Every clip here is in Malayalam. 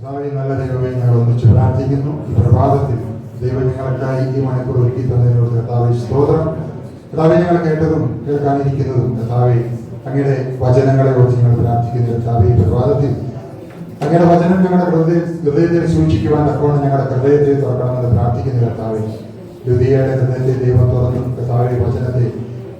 കർത്താവേ, നല്ല ദൈവമേ, ഞങ്ങൾ ഒന്നിച്ച് പ്രാർത്ഥിക്കുന്നു. ഈ പ്രഭാതത്തിൽ ദൈവം ഞങ്ങൾക്കായി ഈ മണിക്കൂർ ഒരുക്കി തന്നതിനോട് കർത്താവേ സ്തോത്രം. കർത്താവേ, ഞങ്ങൾ കേട്ടതും കേൾക്കാനിരിക്കുന്നതും കർത്താവേ അങ്ങയുടെ വചനങ്ങളെ കുറിച്ച് ഞങ്ങൾ പ്രാർത്ഥിക്കുന്നു. കർത്താവേ, ഈ പ്രഭാതത്തിൽ അങ്ങയുടെ വചനം ഞങ്ങളുടെ ഹൃദയത്തിൽ സൂക്ഷിക്കുവാൻ തക്കവണ്ണം ഞങ്ങളുടെ ഹൃദയത്തെ തുറക്കണമെന്ന് പ്രാർത്ഥിക്കുന്നു. കർത്താവേ, ദ്വിതീയയുടെ ഹൃദയത്തെ ദൈവം തുറന്നു കർത്താവേ വചനത്തെ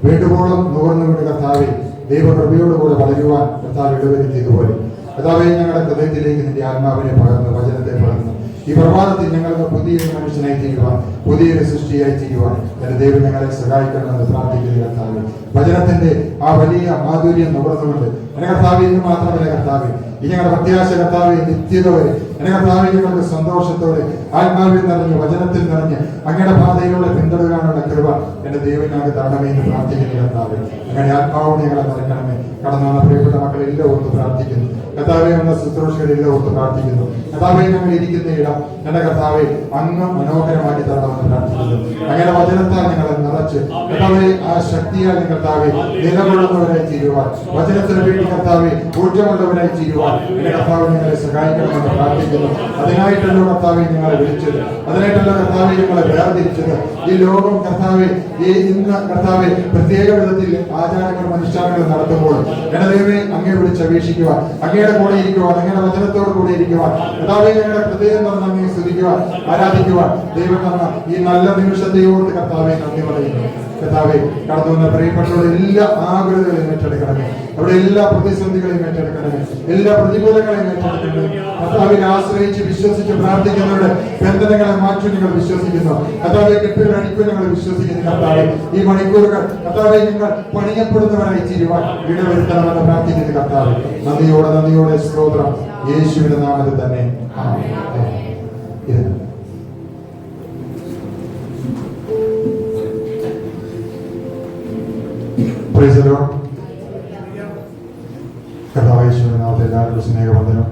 വീണ്ടുപോളം നുകർന്നുകൊണ്ട് കർത്താവേ ദൈവകൃപയോടുകൂടെ വളരുവാൻ കർത്താവ് ഇടവരുത്തിയതുപോലെ കർത്താവേ ഞങ്ങളുടെ ഹൃദയത്തിലേക്ക് നിന്റെ ആത്മാവിനെ പകർന്ന് വചനത്തെ പകർന്ന് ഈ പ്രഭാതത്തിൽ ഞങ്ങൾക്ക് പുതിയൊരു മനുഷ്യനായി തീരുവാൻ, പുതിയൊരു സൃഷ്ടിയായി തീരുവാൻ എന്റെ ദൈവം ഞങ്ങളെ സഹായിക്കണമെന്ന് പ്രാർത്ഥിക്കുന്നു. കർത്താവേ, വചനത്തിന്റെ ആ വലിയ മാധുര്യം നുകർന്നുകൊണ്ട് എന്റെ കർത്താവ് ഇന്ന് മാത്രമല്ല കർത്താവേ, ഈ ഞങ്ങളുടെ പ്രത്യാശ കർത്താവെ നിത്യത വരെ എന്റെ കർത്താവെ ഞങ്ങൾക്ക് സന്തോഷത്തോടെ ആത്മാവിൽ നിറഞ്ഞ് വചനത്തിൽ നിറഞ്ഞ് അങ്ങയുടെ പാതയിലൂടെ പിന്തുടരാനുള്ള കൃപ എന്റെ ദൈവം ഞങ്ങൾക്ക് തരണമേ എന്ന് പ്രാർത്ഥിക്കുന്നു. കർത്താവെ, അങ്ങനെ ആത്മാവോട് ഞങ്ങളെ നിറയ്ക്കണമേ. കടന്നു വന്ന പ്രിയപ്പെട്ട മക്കളെല്ലാം ഓർത്ത് പ്രാർത്ഥിക്കുന്നു. കർത്താവെ, വന്ന ശുശ്രൂഷകളെല്ലാം ഓർത്ത് പ്രാർത്ഥിക്കുന്നു. കർത്താവെ, ഞങ്ങൾ ഇരിക്കുന്ന ഇടം എന്റെ കർത്താവെ അങ്ങ് മനോഹരമാക്കി തരണമെന്ന് പ്രാർത്ഥിക്കുന്നു. അങ്ങനെ വചനത്താൽ ഞങ്ങളെ നിറച്ച് കർത്താവെ ആ ശക്തിയാൽ കർത്താവെ നിലകൊള്ളുന്നവരായി തീരുവാൻ, വചനത്തിന് വേണ്ടി കർത്താവെ ഊർജ്ജമുള്ളവരായി തീരുവാൻ എന്റെ കർത്താവ് ഞങ്ങളെ സഹായിക്കണമെന്ന് പ്രാർത്ഥിക്കുന്നു. അതിനായിട്ടല്ലോ കർത്താവെ ഞങ്ങളെ വിളിച്ചത്, അതിനായിട്ടല്ലോ കർത്താവെ ഞങ്ങളെ വേർതിരിച്ചത്. ഈ ലോകം കർത്താവെ ഇന്ന് കർത്താവെ പ്രത്യേക വിധത്തിൽ ആചാരങ്ങളും അനുഷ്ഠാനങ്ങളും നടത്തുമ്പോൾ എന്റെ ദൈവമേ അങ്ങയെ വിളിച്ചപേക്ഷിക്കുവാൻ, അങ്ങയുടെ കൂടെ ഇരിക്കുവാൻ, അങ്ങയുടെ വചനത്തോട് കൂടെ ഇരിക്കുവാൻ, കർത്താവെ ഞങ്ങളുടെ ഹൃദയം തുറന്ന് അങ്ങയെ സ്തുതിക്കുവാൻ, ആരാധിക്കുവാൻ ദൈവം തന്ന ഈ നല്ല നിമിഷത്തെ ഓർത്ത് കർത്താവെ നന്ദി പറയുന്നു. കർത്താവെ, കടന്നു വന്ന പ്രിയപ്പെട്ടവരുടെ എല്ലാ ആകുലതകളെയും ഏറ്റെടുക്കണമേ, അവിടെ എല്ലാ പ്രതിസന്ധികളെയും ഏറ്റെടുക്കണമേ, എല്ലാ പ്രതികൂലങ്ങളെയും ഏറ്റെടുക്കണമേ. കർത്താവിനെ ആശ്രയിച്ച് വിശ്വസിച്ച് പ്രാർത്ഥിക്കുന്നവരുടെ ബന്ധനങ്ങളെ മാറ്റി നിങ്ങൾ വിശ്വസിക്കുന്നു. കർത്താവെ, കെട്ടുകൾ അടിക്കും ഞങ്ങൾ വിശ്വസിക്കുന്നു. കർത്താവെ, ഈ മണിക്കൂറുകൾ കർത്താവെ ഞങ്ങൾ പണിയപ്പെടുന്നവരായി തീരുവാൻ ഇടവരുത്തണമെന്ന് പ്രാർത്ഥിക്കുന്നു. കർത്താവെ, നന്ദിയോടെ സ്തോത്രം യേശുവിന്റെ നാമത്തിൽ തന്നെ. കർത്താവേശ്വരന്റെ നാമത്തിൽ എല്ലാവർക്കും സ്നേഹവന്ദനം.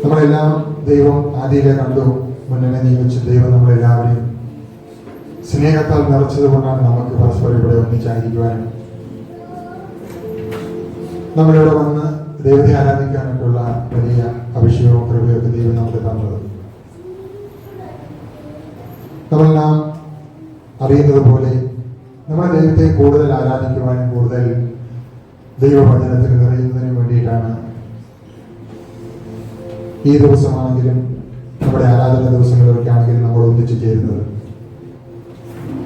നമ്മളെല്ലാം ദൈവം ആദ്യമേ കണ്ടു, മുന്നേ നിയമിച്ച് ദൈവം നമ്മളെല്ലാവരെയും സ്നേഹത്താൽ നിറച്ചത് കൊണ്ടാണ് നമുക്ക് പരസ്പരം ഇവിടെ ഒന്നിച്ചായിരിക്കുവാനും നമ്മളിവിടെ വന്ന് ദൈവത്തെ ആരാധിക്കാനായിട്ടുള്ള വലിയ അഭിഷേകവും കൃപയൊക്കെ ദൈവം നമുക്ക് തന്നത്. നമ്മളെല്ലാം അറിയുന്നത് പോലെ നമ്മുടെ ദൈവത്തെ കൂടുതൽ ആരാധിക്കുവാനും കൂടുതൽ ദൈവവചനത്തിൽ നിറയുന്നതിന് വേണ്ടിയിട്ടാണ് ഈ ദിവസമാണെങ്കിലും നമ്മുടെ ആരാധന ദിവസങ്ങളിലൊക്കെ ആണെങ്കിലും നമ്മൾ ഒന്നിച്ചു ചേരുന്നത്.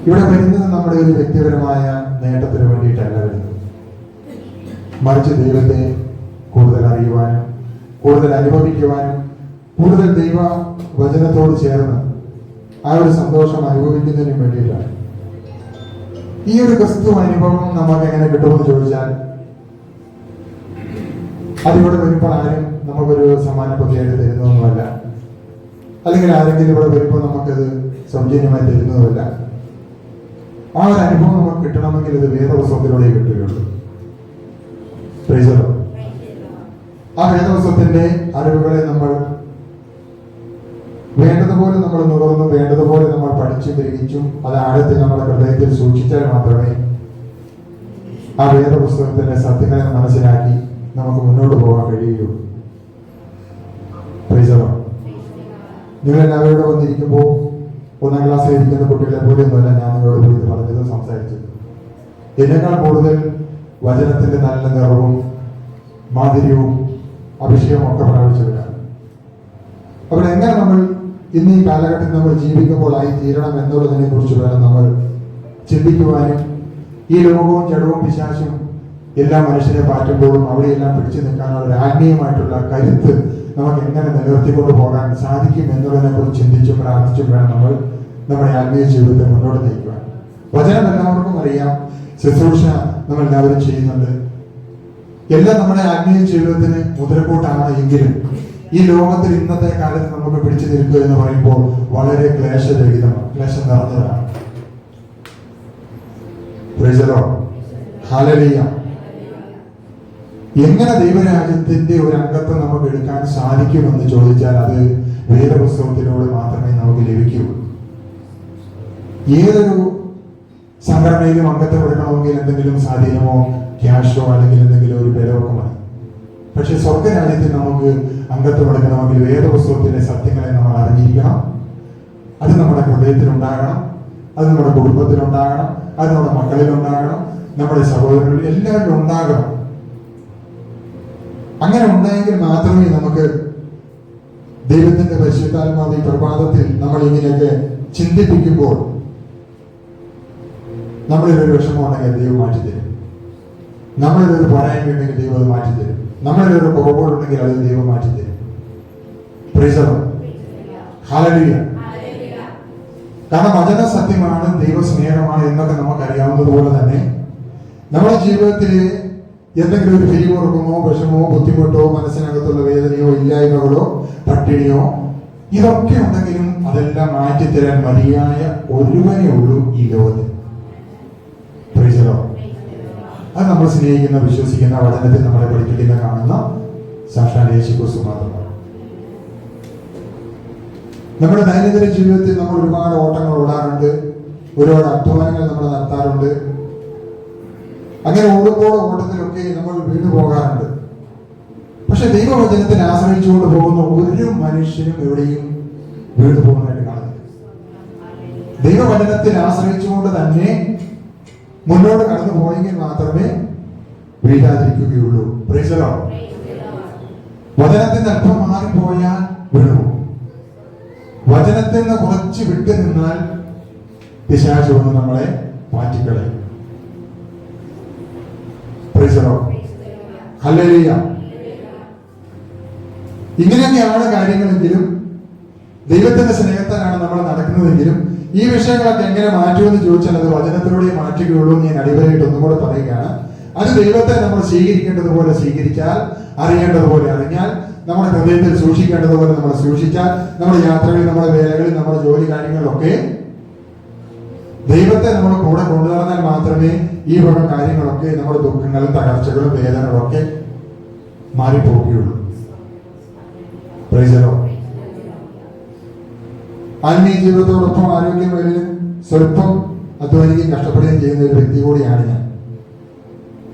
ഇവിടെ വരുന്നത് നമ്മുടെ ഒരു വ്യക്തിപരമായ നേട്ടത്തിന് വേണ്ടിയിട്ടല്ല വരുന്നത്, മറിച്ച് ദൈവത്തെ കൂടുതൽ അറിയുവാനും കൂടുതൽ അനുഭവിക്കുവാനും കൂടുതൽ ദൈവ വചനത്തോട് ചേർന്ന് ആ ഒരു സന്തോഷം അനുഭവിക്കുന്നതിന് വേണ്ടിയിട്ടാണ്. ഈ ഒരു ക്രിസ്തു അനുഭവം നമുക്ക് എങ്ങനെ കിട്ടുമെന്ന് ചോദിച്ചാൽ, അതിവിടെ വരുമ്പോൾ ആരും നമുക്കൊരു സമ്മാനപ്പൊതിയായിട്ട് തരുന്നതൊന്നുമല്ല, അല്ലെങ്കിൽ ആരെങ്കിലും ഇവിടെ വരുമ്പോൾ നമുക്കത് സൗജന്യമായി തരുന്നതുമല്ല. ആ ഒരു അനുഭവം നമുക്ക് കിട്ടണമെങ്കിൽ ഇത് വേദപുസ്തകത്തിലൂടെ കിട്ടുകയുള്ളൂ. ആ വേദപുസ്തകത്തിന്റെ അറിവുകളെ നമ്മൾ വേണ്ടതുപോലെ നമ്മൾ നുകർന്നു, വേണ്ടതുപോലെ നമ്മൾ പഠിച്ചു ഗ്രഹിച്ചും അത് ആഴത്തിൽ നമ്മുടെ ഹൃദയത്തിൽ സൂക്ഷിച്ചാൽ മാത്രമേ ആ വേദപുസ്തകത്തിന്റെ സത്യങ്ങളെ മനസ്സിലാക്കി നമുക്ക് മുന്നോട്ട് പോകാൻ കഴിയുള്ളൂ. നിങ്ങളെല്ലാവരും ഇവിടെ വന്നിരിക്കുമ്പോൾ 1ാം ക്ലാസ്സിൽ ഇരിക്കുന്ന കുട്ടികളെ പോലെയൊന്നുമല്ല ഞാൻ നിങ്ങളോട് പോയി പറഞ്ഞത്, സംസാരിച്ചത്. എന്നെക്കാൾ കൂടുതൽ വചനത്തിന്റെ നല്ല നിറവും മാധുര്യവും അഭിഷേകവും ഒക്കെ പ്രാപിച്ചവരാണ്. അവിടെ എങ്ങനെ നമ്മൾ ഇന്ന് ഈ കാലഘട്ടത്തിൽ നമ്മൾ ജീവിക്കുമ്പോൾ ആയി തീരണം എന്നുള്ളതിനെ കുറിച്ച് വേണം നമ്മൾ ചിന്തിക്കുവാനും. ഈ ലോകവും ജഡവും പിശാചും എല്ലാ മനുഷ്യരെ പാറ്റുമ്പോഴും അവിടെയെല്ലാം പിടിച്ചു നിൽക്കാനുള്ള ഒരു ആത്മീയമായിട്ടുള്ള കരുത്ത് നമുക്ക് എങ്ങനെ നിലനിർത്തിക്കൊണ്ട് പോകാൻ സാധിക്കും എന്നുള്ളതിനെ കുറിച്ച് ചിന്തിച്ചും പ്രാർത്ഥിച്ചും വേണം നമ്മൾ നമ്മുടെ ആത്മീയ ജീവിതത്തെ മുന്നോട്ട് നയിക്കുവാൻ. വചനം എല്ലാവർക്കും അറിയാം, ശുശ്രൂഷ നമ്മൾ എല്ലാവരും ചെയ്യുന്നുണ്ട്, എല്ലാം നമ്മുടെ ആത്മീയ ജീവിതത്തിന് മുതൽക്കൂട്ടാണ്. എങ്കിലും ഈ ലോകത്തിൽ ഇന്നത്തെ കാലത്ത് നമുക്ക് പിടിച്ചു നിൽക്കുക എന്ന് പറയുമ്പോൾ വളരെ ക്ലേശരഹിതമാണ്, ക്ലേശം നിറഞ്ഞതാണ്. ഹല്ലേലൂയ. എങ്ങനെ ദൈവരാജ്യത്തിന്റെ ഒരു അംഗത്വം നമുക്ക് എടുക്കാൻ സാധിക്കുമെന്ന് ചോദിച്ചാൽ അത് വേദപുസ്തകത്തിലൂടെ മാത്രമേ നമുക്ക് ലഭിക്കുകയുള്ളൂ. ഏതൊരു സംഘടനയിലും അംഗത്വം എടുക്കണമെങ്കിൽ എന്തെങ്കിലും സ്വാധീനമോ ക്യാഷോ അല്ലെങ്കിൽ എന്തെങ്കിലും ഒരു ബലമൊക്കെ മതി. പക്ഷെ സ്വർഗരാജ്യത്തിൽ നമുക്ക് അംഗത്വം എടുക്കണമെങ്കിൽ വേദപുസ്തകത്തിലെ സത്യങ്ങളെ നമ്മൾ അറിഞ്ഞിരിക്കണം. അത് നമ്മുടെ ഹൃദയത്തിലുണ്ടാകണം, അത് നമ്മുടെ കുടുംബത്തിലുണ്ടാകണം, അത് നമ്മുടെ മക്കളിലുണ്ടാകണം, നമ്മുടെ സഹോദരങ്ങളിൽ എല്ലാവരും ഉണ്ടാകണം. അങ്ങനെ ഉണ്ടായെങ്കിൽ മാത്രമേ നമുക്ക് ദൈവത്തിന്റെ പരിശുദ്ധാത്മാവ് ഈ പ്രഭാതത്തിൽ നമ്മൾ ഇങ്ങനെയൊക്കെ ചിന്തിപ്പിക്കുമ്പോൾ നമ്മളിലൊരു വിഷമമുണ്ടെങ്കിൽ ദൈവം മാറ്റിത്തരും, നമ്മളിലൊരു പോരായ്മയുണ്ടെങ്കിൽ ദൈവം അത് മാറ്റിത്തരും, നമ്മളിലൊരു കുറവുകളുണ്ടെങ്കിൽ അത് ദൈവം മാറ്റിത്തരും. Praise the Lord. ഹല്ലേലൂയ. കാരണം വചന സത്യമാണ്, ദൈവസ്നേഹമാണ് എന്നൊക്കെ നമുക്കറിയാവുന്നതുപോലെ തന്നെ നമ്മുടെ ജീവിതത്തിൽ എന്തെങ്കിലും ഒരു പിരിമുറുക്കമോ വിഷമോ ബുദ്ധിമുട്ടോ മനസ്സിനകത്തുള്ള വേദനയോ ഇല്ലായ്മകളോ പട്ടിണിയോ ഇതൊക്കെ ഉണ്ടെങ്കിലും അതെല്ലാം മാറ്റിത്തരാൻ മതിയായ ഒരുവനേ ഉള്ളൂ ഈ ലോകത്തിൽ. Price the Lord. അത് നമ്മൾ സ്നേഹിക്കുന്ന വിശ്വസിക്കുന്ന വചനത്തിൽ നമ്മളെ പഠിപ്പിക്കുന്ന കാണുന്ന സാക്ഷാൽ യേശുക്രിസ്തു മാത്രമാണ്. നമ്മുടെ ദൈനംദിന ജീവിതത്തിൽ നമ്മൾ ഒരുപാട് ഓട്ടങ്ങൾ ഓടാറുണ്ട്, ഒരുപാട് അധ്വാനങ്ങൾ നമ്മൾ നടത്താറുണ്ട്. അങ്ങനെ ഓടുമ്പോൾ ഓട്ടത്തിലൊക്കെ നമ്മൾ വീണു പോകാറുണ്ട്. പക്ഷെ ദൈവവചനത്തിൽ ആശ്രയിച്ചുകൊണ്ട് പോകുന്ന ഒരു മനുഷ്യനും എവിടെയും വീണു പോകുന്നതായിട്ട് കാണുന്നില്ല. ദൈവവചനത്തിൽ ആശ്രയിച്ചുകൊണ്ട് തന്നെ മുന്നോട്ട് കടന്നു പോയെങ്കിൽ മാത്രമേ വീഴാതിരിക്കുകയുള്ളൂ. Price the Lord. വചനത്തിൽ നിന്ന് അല്പം മാറിപ്പോയാൽ വീണുപോകും. വചനത്തിൽ നിന്ന് കുറച്ച് വിട്ടു നിന്നാൽ പിശാച് വന്ന് നമ്മളെ മാറ്റിക്കളയും. Praise the Lord. ഹല്ലേലൂയ. ഇങ്ങനെയൊക്കെയാണ് കാര്യങ്ങളെങ്കിലും ദൈവത്തിന്റെ സ്നേഹത്താലാണ് നമ്മൾ നടക്കുന്നതെങ്കിലും ഈ വിഷയങ്ങളൊക്കെ എങ്ങനെ മാറ്റുമെന്ന് ചോദിച്ചാൽ അത് വചനത്തിലൂടെ മാറ്റുകയുള്ളൂ എന്ന് ഞാൻ അടിവരായിട്ട് ഒന്നും കൂടെ പറയുകയാണ്. അത് ദൈവത്തെ നമ്മൾ സ്വീകരിക്കേണ്ടതുപോലെ സ്വീകരിച്ചാൽ, അറിയേണ്ടതുപോലെ അറിഞ്ഞാൽ, നമ്മുടെ ഹൃദയത്തിൽ സൂക്ഷിക്കേണ്ടതുപോലെ നമ്മൾ സൂക്ഷിച്ചാൽ, നമ്മുടെ യാത്രകളിൽ, നമ്മുടെ വേലകളിൽ, നമ്മുടെ ജോലി കാര്യങ്ങളിലൊക്കെ ദൈവത്തെ നമ്മൾ കൂടെ കൊണ്ടുനടന്നാൽ മാത്രമേ ഈ വക കാര്യങ്ങളൊക്കെ നമ്മുടെ ദുഃഖങ്ങളും തകർച്ചകളും വേദനകളും ഒക്കെ മാറിപ്പോകുകയുള്ളൂ. Price the Lord. ആത്മീയ ജീവിതത്തോടൊപ്പം ആരോഗ്യം വരിലും സ്വല്പം അധ്വാനിക്കുകയും കഷ്ടപ്പെടുകയും ചെയ്യുന്ന ഒരു വ്യക്തി കൂടിയാണ് ഞാൻ.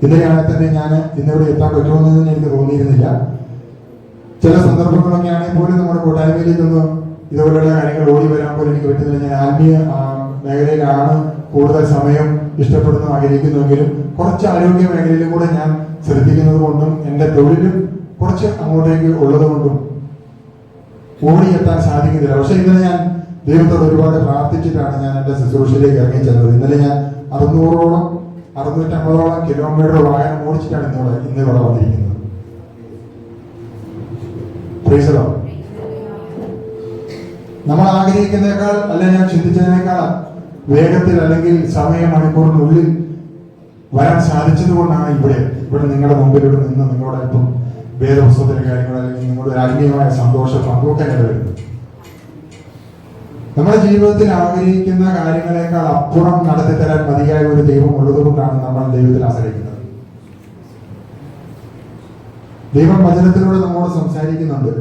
ഇന്നലെയാണെങ്കിൽ തന്നെ ഞാൻ ഇന്നിവിടെ എത്താൻ പറ്റുമെന്ന് എനിക്ക് തോന്നിയിരുന്നില്ല. ചില സന്ദർഭങ്ങളൊക്കെ ആണെങ്കിൽ പോലും നമ്മുടെ കൂട്ടായ്മയിലേക്കൊന്നും ഇതുപോലെയുള്ള കാര്യങ്ങൾ ഓടി വരാൻ പോലും എനിക്ക് പറ്റുന്നില്ല. ഞാൻ ആത്മീയ മേഖലയിലാണ് കൂടുതൽ സമയം ഇഷ്ടപ്പെടുന്നു ആഗ്രഹിക്കുന്നുവെങ്കിലും കുറച്ച് ആരോഗ്യ മേഖലയിലും കൂടെ ഞാൻ ശ്രദ്ധിക്കുന്നത് കൊണ്ടും എൻ്റെ തൊഴിലും കുറച്ച് അങ്ങോട്ടേക്ക് ഉള്ളത് കൊണ്ടും ഓടിയെത്താൻ സാധിക്കുന്നില്ല. പക്ഷെ ഇന്നലെ ഞാൻ ദൈവത്തോട് ഒരുപാട് പ്രാർത്ഥിച്ചിട്ടാണ് ഞാൻ എൻ്റെ ശുശ്രൂഷയിലേക്ക് ഇറങ്ങി ചെന്നത്. ഇന്നലെ ഞാൻ 650 കിലോമീറ്റർ വാഹനം ഓടിച്ചിട്ടാണ് ഇന്നിവിടെ വന്നിരിക്കുന്നത്. Price the Lord. നമ്മൾ ആഗ്രഹിക്കുന്നതിനേക്കാൾ അല്ലെ ഞാൻ ചിന്തിച്ചതിനേക്കാൾ വേഗത്തിൽ അല്ലെങ്കിൽ സമയ മണിക്കൂറിനുള്ളിൽ വരാൻ സാധിച്ചത് കൊണ്ടാണ് ഇവിടെ നിങ്ങളുടെ മുമ്പിലൂടെ നിന്ന് നിങ്ങളുടെ ഇപ്പം വേദപുസ്തകത്തിലെ കാര്യങ്ങൾ അല്ലെങ്കിൽ നിങ്ങളുടെ ആത്മീയമായ സന്തോഷം പങ്കുവെക്കാൻ ഇടവരുന്നത്. നമ്മുടെ ജീവിതത്തിൽ ആഗ്രഹിക്കുന്ന കാര്യങ്ങളെക്കാൾ അപ്പുറം നടത്തിത്തരാൻ മതിയായ ഒരു ദൈവം ഉള്ളത് കൊണ്ടാണ് നമ്മൾ ദൈവത്തിൽ ആശ്രയിക്കുന്നത്. ദൈവം വചനത്തിലൂടെ നമ്മോട് സംസാരിക്കുന്നുണ്ട്.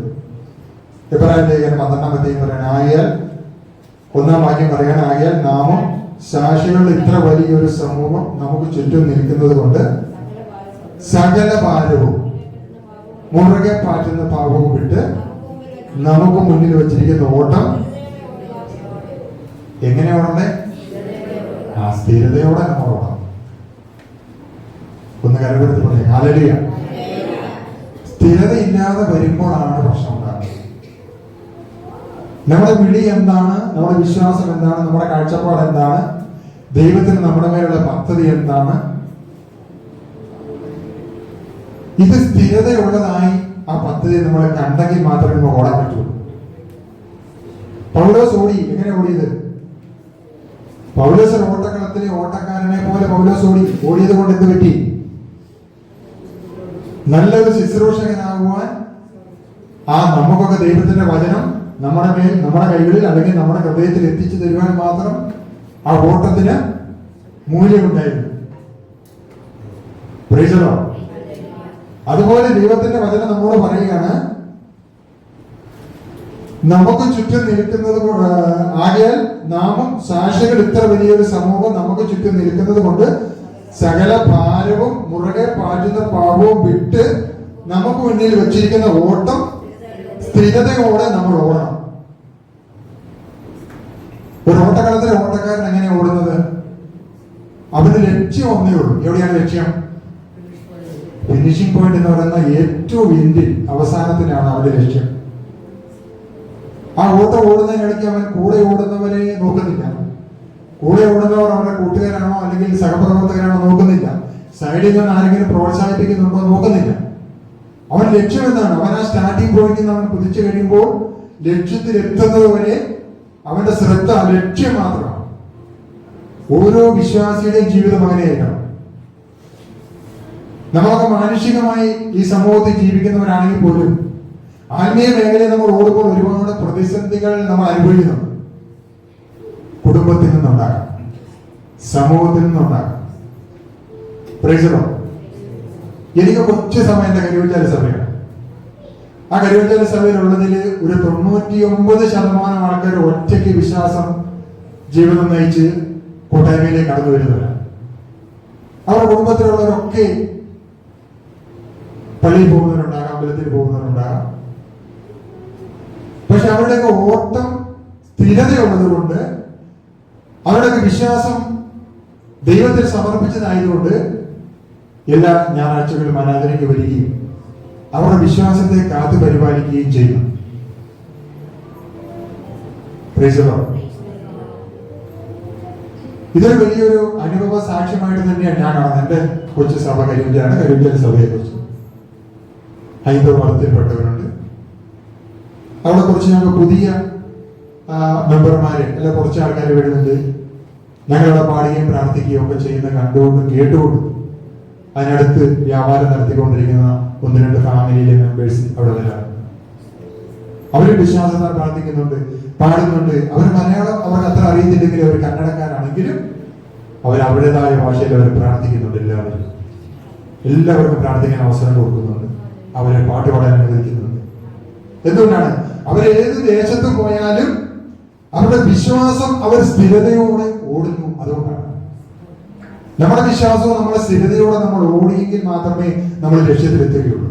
എബ്രായ ലേഖനം 12 പറയണം, ആയാൽ 1 വാക്യം പറയണം, ആയാൽ നാമും സാക്ഷികളുടെ ഇത്ര വലിയൊരു സമൂഹം നമുക്ക് ചുറ്റും നിൽക്കുന്നത് കൊണ്ട് സകല ഭാരവും മുറുകെ പാറ്റുന്ന പാപവും വിട്ട് നമുക്ക് മുന്നിൽ വെച്ചിരിക്കുന്ന ഓട്ടം എങ്ങനെ ഓടണ്ടേ? സ്ഥിരതയോടെ നമ്മൾ ഓടണം. ഒന്ന് കരപ്പെടുത്തി പറയാം. ഹല്ലേലൂയ. സ്ഥിരതയില്ലാതെ വരുമ്പോഴാണ് പ്രശ്നം ഉണ്ടാകുന്നത്. നമ്മുടെ വിളി എന്താണ്, നമ്മുടെ വിശ്വാസം എന്താണ്, നമ്മുടെ കാഴ്ചപ്പാട് എന്താണ്, ദൈവത്തിന് നമ്മുടെ മേലുള്ള പദ്ധതി എന്താണ്, ഇത് സ്ഥിരതയുള്ളതായി ആ പദ്ധതി നമ്മൾ കണ്ടെങ്കിൽ മാത്രമേ നമുക്ക് ഓടാൻ പറ്റുള്ളൂ. പൗലോസ് ഓടി. എങ്ങനെ ഓടിയത്? പൗലോസ് ഓട്ടക്കളത്തിലെ ഓട്ടക്കാരനെ പോലെ പൗലോസ് ഓടിയത് കൊണ്ട് എന്ത് പറ്റി? നല്ലൊരു ശുശ്രൂഷകനാകുവാൻ നമുക്കൊക്കെ ദൈവത്തിന്റെ വചനം നമ്മുടെ കൈകളിൽ അല്ലെങ്കിൽ നമ്മുടെ ഹൃദയത്തിൽ എത്തിച്ചു തരുവാൻ മാത്രം ആ ഓട്ടത്തിന് മൂല്യമുണ്ടായിരുന്നു. Price the Lord. അതുപോലെ ദൈവത്തിന്റെ വചനം നമ്മോട് പറയുകയാണ്, നമുക്ക് ചുറ്റും നിൽക്കുന്നത് ആകയാൽ നാമും സാക്ഷികൾ ഇത്ര വലിയൊരു സമൂഹം നമുക്ക് ചുറ്റും നിൽക്കുന്നത് കൊണ്ട് സകല ഭാരവും മുറുകെ പാറ്റുന്ന പാപവും വിട്ട് നമുക്ക് മുന്നിൽ വെച്ചിരിക്കുന്ന ഓട്ടം സ്ഥിരതയോടെ നമ്മൾ ഓടണം. ഒരു ഓട്ടക്കളത്തിലെ ഓട്ടക്കാരൻ എങ്ങനെയാണ് ഓടുന്നത്? അവന് ലക്ഷ്യം ഒന്നേ ഉള്ളൂ. എവിടെയാണ് ലക്ഷ്യം? ഫിനിഷിംഗ് പോയിന്റ് എന്ന് പറയുന്ന ഏറ്റവും എൻഡിൽ, അവസാനത്തിലാണ് അവന്റെ ലക്ഷ്യം. ആ ഓട്ടം ഓടുന്നതിനിടയ്ക്ക് അവൻ കൂടെ ഓടുന്നവരെ നോക്കുന്നില്ല. കൂടെ ഓടുന്നവർ അവരുടെ കൂട്ടുകാരാണോ അല്ലെങ്കിൽ സഹപ്രവർത്തകരാണോ നോക്കുന്നില്ല. സൈഡിൽ നിന്ന് ആരെങ്കിലും പ്രോത്സാഹിപ്പിക്കുന്നുണ്ടോ നോക്കുന്നില്ല. അവൻ ലക്ഷ്യം എന്താണ്? അവൻ ആ സ്റ്റാർട്ടിംഗ് പോയിന്റിൽ നിന്ന് അവൻ കുതിച്ചു കഴിയുമ്പോൾ ലക്ഷ്യത്തിൽ എത്തുന്നത് വരെ അവന്റെ ശ്രദ്ധ ലക്ഷ്യം മാത്രമാണ്. ഓരോ വിശ്വാസിയുടെയും ജീവിതം അങ്ങനെയായിരിക്കണം. നമ്മളൊക്കെ മാനുഷികമായി ഈ സമൂഹത്തിൽ ജീവിക്കുന്നവരാണെങ്കിൽ പോലും ആത്മീയ മേഖലയിൽ നമ്മൾ ഓടുമ്പോൾ ഒരുപാട് പ്രതിസന്ധികൾ നമ്മൾ അനുഭവിക്കുന്നുണ്ട്. കുടുംബത്തിൽ നിന്നുണ്ടാകാം, സമൂഹത്തിൽ നിന്നുണ്ടാകാം. പ്രൈസറോ, എനിക്ക് കുറച്ച് സമയം എന്റെ കരുവച്ചാല സഭയാണ്. ആ കരുവച്ചാല സഭയിലുള്ളതിൽ ഒരു 99% ആൾക്കാർ ഒറ്റയ്ക്ക് വിശ്വാസം ജീവിതം നയിച്ച് കൂട്ടായ്മയിലേക്ക് കടന്നു വരുന്നവരാണ്. അവരുടെ കുടുംബത്തിലുള്ളവരൊക്കെ പള്ളിയിൽ പോകുന്നവരുണ്ടാകാം, അമ്പലത്തിൽ പോകുന്നവരുണ്ടാകാം. പക്ഷെ അവരുടെയൊക്കെ ഓട്ടം സ്ഥിരതയുള്ളത് കൊണ്ട്, അവരുടെയൊക്കെ വിശ്വാസം ദൈവത്തിൽ സമർപ്പിച്ചതായതുകൊണ്ട് എല്ലാ ഞായറാഴ്ചകളും ആരാധനയ്ക്ക് വരികയും അവരുടെ വിശ്വാസത്തെ കാത്തു പരിപാലിക്കുകയും ചെയ്യുന്നു. ഇതൊരു വലിയൊരു അനുഭവ സാക്ഷ്യമായിട്ട് തന്നെയാണ് ഞാൻ കാണുന്നത്. എന്റെ കൊച്ചു സഭ കരിവഞ്ചാണ്. കരിവഞ്ചാല സഭയെ കുറിച്ച് ഹൈന്ദവ മതത്തിൽപ്പെട്ടവരുണ്ട്. അവിടെ കുറച്ച് ഞങ്ങൾ പുതിയ മെമ്പർമാര് അല്ല കുറച്ച് ആൾക്കാർ വരുന്നുണ്ട്. ഞങ്ങളവിടെ പാടുകയും പ്രാർത്ഥിക്കുകയും ഒക്കെ ചെയ്യുന്ന കണ്ടുകൊണ്ടും കേട്ടുകൊണ്ടും അതിനടുത്ത് വ്യാപാരം നടത്തിക്കൊണ്ടിരിക്കുന്ന 1-2 ഫാമിലിയിലെ മെമ്പേഴ്സ് അവിടെ വരാറുണ്ട്. അവര് വിശ്വാസത്താൽ പ്രാർത്ഥിക്കുന്നുണ്ട്, പാടുന്നുണ്ട്. അവർ മലയാളം അവർക്ക് അത്ര അറിയത്തില്ലെങ്കിലും അവർ കന്നഡക്കാരാണെങ്കിലും അവർ അവരുടേതായ ഭാഷയിൽ അവർ പ്രാർത്ഥിക്കുന്നുണ്ട്. എല്ലാവർക്കും പ്രാർത്ഥിക്കാൻ അവസരം കൊടുക്കുന്നുണ്ട്. അവരെ പാട്ട് പാടാൻ അനുവദിക്കുന്നുണ്ട്. എന്തുകൊണ്ടാണ്? അവരേത് ദേശത്ത് പോയാലും അവരുടെ വിശ്വാസം അവർ സ്ഥിരതയോടെ ഓടുന്നു. അതുകൊണ്ടാണ് നമ്മുടെ വിശ്വാസവും നമ്മുടെ സ്ഥിരതയോടെ നമ്മൾ ഓടിയെങ്കിൽ മാത്രമേ നമ്മൾ ലക്ഷ്യത്തിലെത്തുകയുള്ളൂ.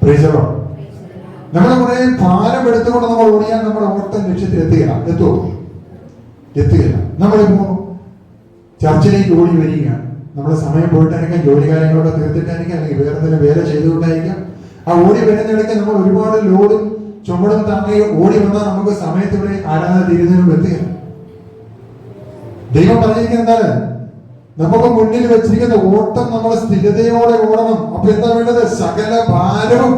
പ്രൈസറോ, നമ്മളെ കുറെ ഭാരം എടുത്തുകൊണ്ട് നമ്മൾ ഓടിയാൽ നമ്മുടെ ഓട്ടം ലക്ഷ്യത്തിലെത്തുകയില്ല. എത്തുകയില്ല. നമ്മളിപ്പോ ചർച്ചിലേക്ക് ഓടി വരികയാണ്. നമ്മുടെ സമയം പോയിട്ടായിരിക്കാം, ജോലി കാര്യങ്ങളൊക്കെ തീർത്തിട്ടായിരിക്കാം, അല്ലെങ്കിൽ വേറെ എന്തെങ്കിലും വേല ചെയ്തുകൊണ്ടായിരിക്കാം. ആ ഓടി വരുന്നിടയ്ക്ക് നമ്മൾ ഒരുപാട് ലോഡും ചുമടും താങ്ങി ഓടി വന്നാൽ നമുക്ക് സമയത്തിവിടെ ആരാധന തീരുന്നതിനും എത്തുകയാണ്. ദൈവം പറഞ്ഞിരിക്കുന്നത് എന്താണ്? നമുക്ക് മുന്നിൽ വെച്ചിരിക്കുന്ന ഓട്ടം നമ്മൾ സ്ഥിരതയോടെ ഓടണം. അപ്പൊ എന്താ വേണ്ടത്? സകല ഭാരവും,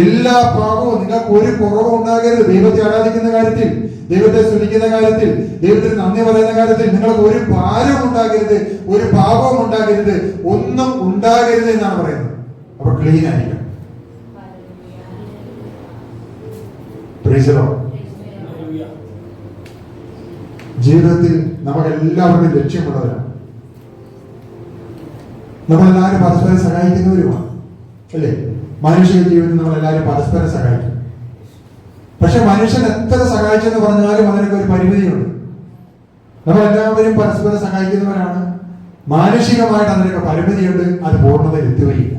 എല്ലാ പാപവും, നിങ്ങൾക്ക് ഒരു കുറവും ഉണ്ടാകരുത്. ദൈവത്തെ ആരാധിക്കുന്ന കാര്യത്തിൽ, ദൈവത്തെ സ്തുതിക്കുന്ന കാര്യത്തിൽ, ദൈവത്തിന് നന്ദി പറയുന്ന കാര്യത്തിൽ നിങ്ങൾക്ക് ഒരു ഭാരവും ഉണ്ടാകരുത്, ഒരു പാപവും ഉണ്ടാകരുത്, ഒന്നും ഉണ്ടാകരുത് എന്നാണ് പറയുന്നത്. അപ്പൊ ക്ലീൻ ആയിരിക്കണം. ജീവിതത്തിൽ നമ്മളെല്ലാവരുടെയും ലക്ഷ്യമുള്ളവരാണ്. നമ്മളെല്ലാവരും പരസ്പരം സഹായിക്കുന്നവരുമാണ്, അല്ലേ? മനുഷ്യ ജീവിതത്തിൽ നമ്മളെല്ലാവരും പരസ്പരം സഹായിക്കും. പക്ഷെ മനുഷ്യൻ എത്ര സഹായിച്ചെന്ന് പറഞ്ഞാലും അതിനൊക്കെ ഒരു പരിമിതിയുണ്ട്. നമ്മളെല്ലാവരും പരസ്പരം സഹായിക്കുന്നവരാണ്. മാനുഷികമായിട്ട് അതിനൊക്കെ പരിമിതിയുണ്ട്. അത് പൂർണ്ണതയിൽ എത്തുകയില്ല.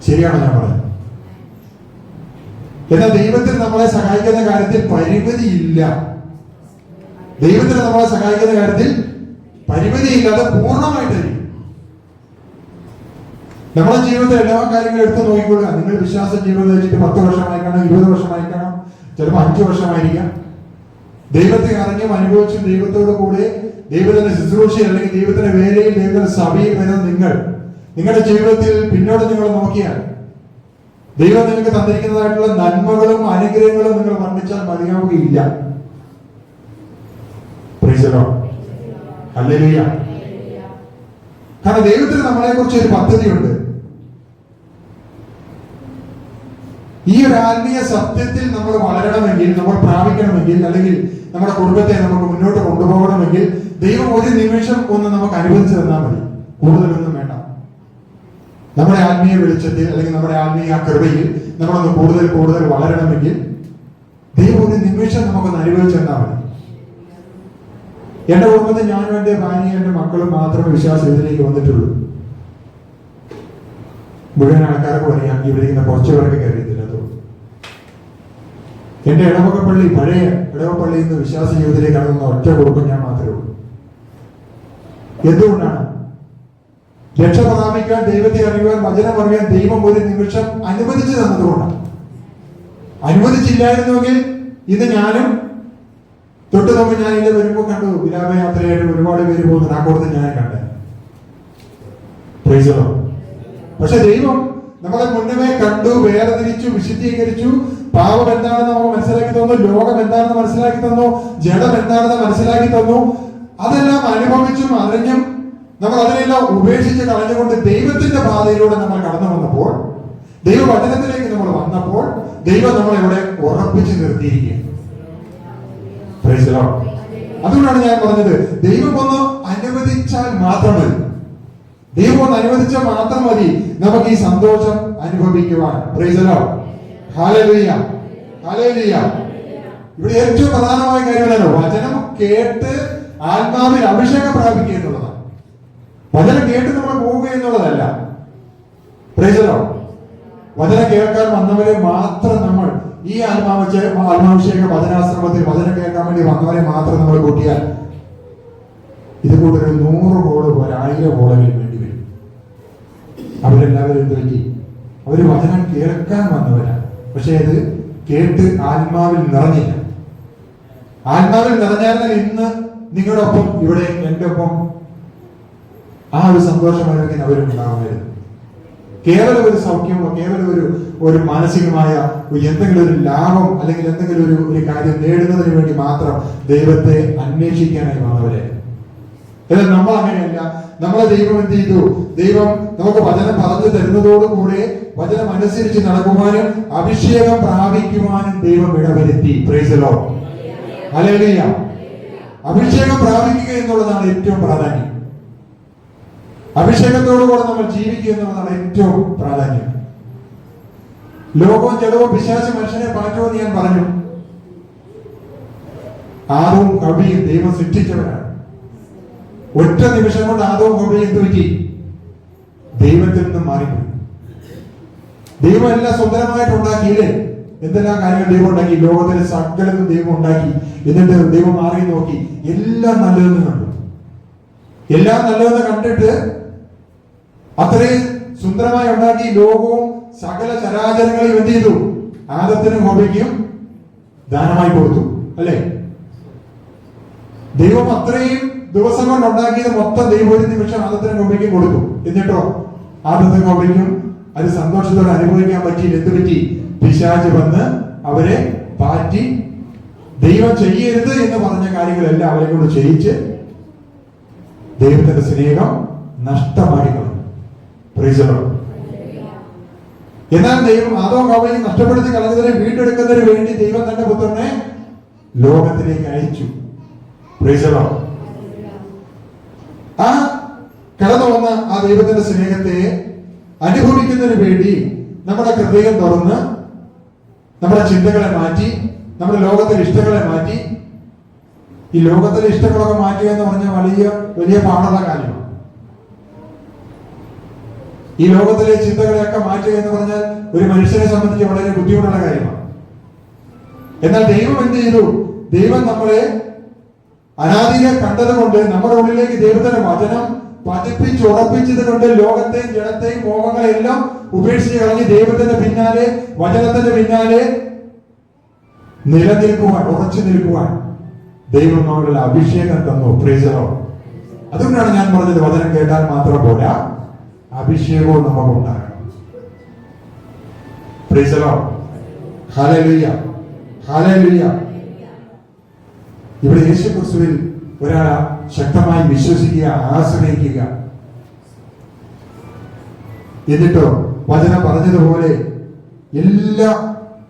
ശരിയാണോ ഞാൻ പറയുന്നത്? എന്നാൽ ദൈവത്തിൽ നമ്മളെ സഹായിക്കുന്ന കാര്യത്തിൽ പരിമിതിയില്ല. ദൈവത്തിന് നമ്മളെ സഹായിക്കുന്ന കാര്യത്തിൽ പരിമിതിയില്ലാതെ പൂർണ്ണമായിട്ടായിരിക്കും. നമ്മുടെ ജീവിതത്തിൽ എല്ലാ കാര്യങ്ങളും എടുത്തു നോക്കിക്കൊള്ളുക. നിങ്ങൾ വിശ്വാസ ജീവിതം വെച്ചിട്ട് 10 വർഷമായി കാണാം, 20 വർഷമായി കാണാം, ചിലപ്പോൾ 5 വർഷമായിരിക്കാം. ദൈവത്തെ അറിഞ്ഞും അനുഭവിച്ചും ദൈവത്തോട് കൂടെ ദൈവത്തിന്റെ ശുശ്രൂഷ അല്ലെങ്കിൽ ദൈവത്തിന്റെ വേലയിൽ, ദൈവത്തിന്റെ സഭയിൽ വരുന്ന നിങ്ങളുടെ ജീവിതത്തിൽ പിന്നോട്ട് നിങ്ങൾ നോക്കിയാൽ ദൈവം നിങ്ങൾക്ക് തന്നിരിക്കുന്നതായിട്ടുള്ള നന്മകളും അനുഗ്രഹങ്ങളും നിങ്ങൾ വർണ്ണിച്ചാൽ മതിയാവുകയില്ല. ഹല്ലേലൂയ. കാരണം ദൈവത്തിന് നമ്മളെ കുറിച്ച് ഒരു പദ്ധതിയുണ്ട്. ഈ ഒരു ആത്മീയ സത്യത്തിൽ നമ്മൾ വളരണമെങ്കിൽ, നമ്മൾ പ്രാപിക്കണമെങ്കിൽ, അല്ലെങ്കിൽ നമ്മുടെ കുടുംബത്തെ നമുക്ക് മുന്നോട്ട് കൊണ്ടുപോകണമെങ്കിൽ ദൈവം ഒരു നിമിഷം ഒന്ന് നമുക്ക് അനുവദിച്ചു തന്നാൽ മതി. കൂടുതലൊന്നും വേണ്ട. നമ്മുടെ ആത്മീയ വെളിച്ചത്തിൽ അല്ലെങ്കിൽ നമ്മുടെ ആത്മീയ കൃപയിൽ നമ്മളൊന്ന് കൂടുതൽ വളരണമെങ്കിൽ ദൈവം ഒരു നിമിഷം നമുക്കൊന്ന് അനുഭവിച്ചു തന്നാൽ മതി. എന്റെ കുടുംബത്തിൽ ഞാനും എന്റെ ഭാര്യയും എന്റെ മക്കളും മാത്രമേ വിശ്വാസത്തിലേക്ക് വന്നിട്ടുള്ളൂ. മുഴുവൻ ആൾക്കാർക്ക് പറയാം ഇവിടെ കുറച്ചു പേർക്ക് കയറിയതില്ല. എന്റെ ഇടവകപ്പള്ളി, പഴയ ഇടവകപ്പള്ളിയിൽ നിന്ന് വിശ്വാസ ജീവിതത്തിലേക്ക് കടന്ന ഒറ്റ കുടുംബം ഞാൻ മാത്രമേ ഉള്ളൂ. എന്തുകൊണ്ടാണ്? രക്ഷ പ്രാപിക്കാൻ, ദൈവത്തെ അറിയുവാൻ, വചനം അറിയാൻ ദൈവം ഒരു നിമിഷം അനുവദിച്ചു തന്നതുകൊണ്ടാണ്. അനുവദിച്ചില്ലായിരുന്നുവെങ്കിൽ ഇന്ന് ഞാനും തൊട്ട് നോക്കി ഞാൻ ഇതിൽ വരുമ്പോൾ കണ്ടു വിലാപയാത്രയായിട്ട് ഒരുപാട് പേര് പോകുന്നുണ്ട്. ആ കൂടുതൽ ഞാൻ കണ്ടേ. പക്ഷെ ദൈവം നമ്മളെ മുന്നമേ കണ്ടു, വേർതിരിച്ചു, വിശുദ്ധീകരിച്ചു. പാപം എന്താണെന്ന് നമുക്ക് മനസ്സിലാക്കി തന്നു, ലോകം എന്താണെന്ന് മനസ്സിലാക്കി തന്നു, ജഡം എന്താണെന്ന് മനസ്സിലാക്കി തന്നു. അതെല്ലാം അനുഭവിച്ചും അറിഞ്ഞും നമ്മൾ അതിനെല്ലാം ഉപേക്ഷിച്ച് കളഞ്ഞുകൊണ്ട് ദൈവത്തിന്റെ പാതയിലൂടെ നമ്മൾ കടന്നു വന്നപ്പോൾ, ദൈവവചനത്തിലേക്ക് നമ്മൾ വന്നപ്പോൾ, ദൈവം നമ്മളെ ഇവിടെ ഉറപ്പിച്ചു നിർത്തിയിരിക്കുക. അതുകൊണ്ടാണ് ഞാൻ പറഞ്ഞത്, ദൈവം ഒന്ന് അനുവദിച്ചാൽ മാത്രം മതി. ദൈവം ഒന്ന് അനുവദിച്ചാൽ മാത്രം മതി നമുക്ക് ഈ സന്തോഷം അനുഭവിക്കുവാൻ. Hallelujah, hallelujah. ഇവിടെ ഏറ്റവും പ്രധാനമായ കാര്യമാണ് വചനം കേട്ട് ആത്മാവിൽ അഭിഷേകം പ്രാപിക്കുക എന്നുള്ളതാണ്. വചനം കേട്ട് നമ്മൾ പോവുക എന്നുള്ളതല്ല. വചനം കേൾക്കാൻ വന്നവരെ മാത്രം നമ്മൾ ഈ ആത്മാഭിഷേക വചനാശ്രമത്തിൽ വചനം കേൾക്കാൻ വേണ്ടി വന്നവരെ മാത്രം നമ്മൾ കൂട്ടിയാൽ ഇത് കൂട്ടൊരു 100 കോള് 1000 കോളുകൾ വേണ്ടി വരും. അവരെല്ലാവരും എന്ത് പറ്റി? അവര് വചനം കേൾക്കാൻ വന്നവരാണ്, പക്ഷെ അത് കേട്ട് ആത്മാവിൽ നിറഞ്ഞില്ല. ആത്മാവിൽ നിറഞ്ഞാൽ ഇന്ന് നിങ്ങളുടെ ഒപ്പം, ഇവിടെ എന്റെ ഒപ്പം ആ ഒരു സന്തോഷം അനുഭവിക്കാൻ അവരും ഉണ്ടാകുമായിരുന്നു. കേവലം ഒരു സൗഖ്യമോ കേവലം ഒരു മാനസികമായ എന്തെങ്കിലും ഒരു ലാഭം അല്ലെങ്കിൽ എന്തെങ്കിലും ഒരു കാര്യം നേടുന്നതിന് വേണ്ടി മാത്രം ദൈവത്തെ അന്വേഷിക്കാനായി വന്നവരെ. എന്നാൽ നമ്മൾ അങ്ങനെയല്ല. നമ്മളെ ദൈവം എന്ത് ചെയ്തു? ദൈവം നമുക്ക് വചനം പറഞ്ഞു തരുന്നതോടുകൂടെ വചനം അനുസരിച്ച് നടക്കുവാനും അഭിഷേകം പ്രാപിക്കുവാനും ദൈവം ഇടവരുത്തി. Praise the Lord, hallelujah. അഭിഷേകം പ്രാപിക്കുക എന്നുള്ളതാണ് ഏറ്റവും പ്രാധാന്യം. അഭിഷേകത്തോടുകൂടെ നമ്മൾ ജീവിക്കുക എന്നുള്ളതാണ് ഏറ്റവും പ്രാധാന്യം. ലോകവും ജഡവും പിശാച് മനുഷ്യനെ പാറ്റുമെന്ന് ഞാൻ പറഞ്ഞു. ആദവും ഹവ്വയും ദൈവം സൃഷ്ടിച്ചവരാണ്. ഒറ്റ നിമിഷം കൊണ്ട് ആദവും ഹവ്വയും എന്ത് പറ്റി? ദൈവത്തിൽ നിന്ന് മാറിപ്പോയി. ദൈവം എല്ലാം സുന്ദരമായിട്ട് ഉണ്ടാക്കിയില്ലേ? എന്തെല്ലാം കാര്യങ്ങൾ ദൈവം ഉണ്ടാക്കി. ലോകത്തിലെ സകലതും ദൈവം ഉണ്ടാക്കി. എന്നിട്ട് ദൈവം മാറി നോക്കി, എല്ലാം നല്ലതെന്ന് കണ്ടു. എല്ലാം നല്ലതെന്ന് കണ്ടിട്ട് അത്രയും സുന്ദരമായി ഉണ്ടാക്കി ലോകവും സകല ചരാചരങ്ങളെയും എന്ത് ചെയ്തു? ആദത്തിനും ഹവ്വയ്ക്കും ദാനമായി കൊടുത്തു. അല്ലേ? ദൈവം അത്രയും ദിവസം കൊണ്ട് ഉണ്ടാക്കിയത് മൊത്തം ദൈവം ഒരു നിമിഷം ആദത്തിനും ഹവ്വയ്ക്കും കൊടുത്തു. എന്നിട്ടോ ആദത്തിനും ഹവ്വയ്ക്കും അത് സന്തോഷത്തോടെ അനുഭവിക്കാൻ പറ്റിയില്ല. എന്ത് പറ്റി? പിശാച് വന്ന് അവരെ പാറ്റി ദൈവം ചെയ്യരുത് എന്ന് പറഞ്ഞ കാര്യങ്ങളെല്ലാം അവരെ കൊണ്ട് ചെയ്യിച്ച് ദൈവത്തിന്റെ സ്നേഹം നഷ്ടമായി കളഞ്ഞു. എന്നാൽ ദൈവം ആദവും ഹവ്വയും നഷ്ടപ്പെടുത്തി കളഞ്ഞതിനെ വീണ്ടെടുക്കുന്നതിന് വേണ്ടി ദൈവം തന്റെ പുത്രനെ ലോകത്തിലേക്ക് അയച്ചു. ആ കടന്നു വന്ന ആ ദൈവത്തിന്റെ സ്നേഹത്തെ അനുഭവിക്കുന്നതിന് വേണ്ടി നമ്മുടെ ഹൃദയം തുറന്ന് നമ്മുടെ ചിന്തകളെ മാറ്റി, നമ്മുടെ ലോകത്തിലെ ഇഷ്ടങ്ങളെ മാറ്റി. ഈ ലോകത്തിലെ ഇഷ്ടങ്ങളൊക്കെ മാറ്റുക എന്ന് പറഞ്ഞാൽ വലിയ വലിയ പാടുള്ള കാര്യമാണ്. ഈ ലോകത്തിലെ ചിന്തകളെയൊക്കെ മാറ്റുക എന്ന് പറഞ്ഞാൽ ഒരു മനുഷ്യനെ സംബന്ധിച്ച് വളരെ ബുദ്ധിമുട്ടുള്ള കാര്യമാണ്. എന്നാൽ ദൈവം എന്ത് ചെയ്തു? ദൈവം നമ്മളെ അനാദിയെ കണ്ടത് കൊണ്ട് നമ്മുടെ ഉള്ളിലേക്ക് ദൈവത്തിന്റെ വചനം പതിപ്പിച്ചുറപ്പിച്ചത് കൊണ്ട് ലോകത്തെയും ജഡത്തെയും മോഹങ്ങളെല്ലാം ഉപേക്ഷിച്ച് കളഞ്ഞ് ദൈവത്തിന്റെ പിന്നാലെ, വചനത്തിന്റെ പിന്നാലെ നിലനിൽക്കുവാൻ, ഉറച്ചു നിൽക്കുവാൻ ദൈവം നമ്മളുടെ അഭിഷേകം തന്നു. Praise the Lord. അതുകൊണ്ടാണ് ഞാൻ പറഞ്ഞത്, വചനം കേട്ടാൽ മാത്രം പോരാ, അഭിഷേകവും നമുക്കുണ്ടാകണം. Praise the Lord, hallelujah, hallelujah. ഇവിടെ യേശുക്രിസ്തുവിൽ ഒരാൾ ശക്തമായി വിശ്വസിക്കുക, ആശ്രയിക്കുക. എന്നിട്ടോ വചനം പറഞ്ഞതുപോലെ എല്ലാ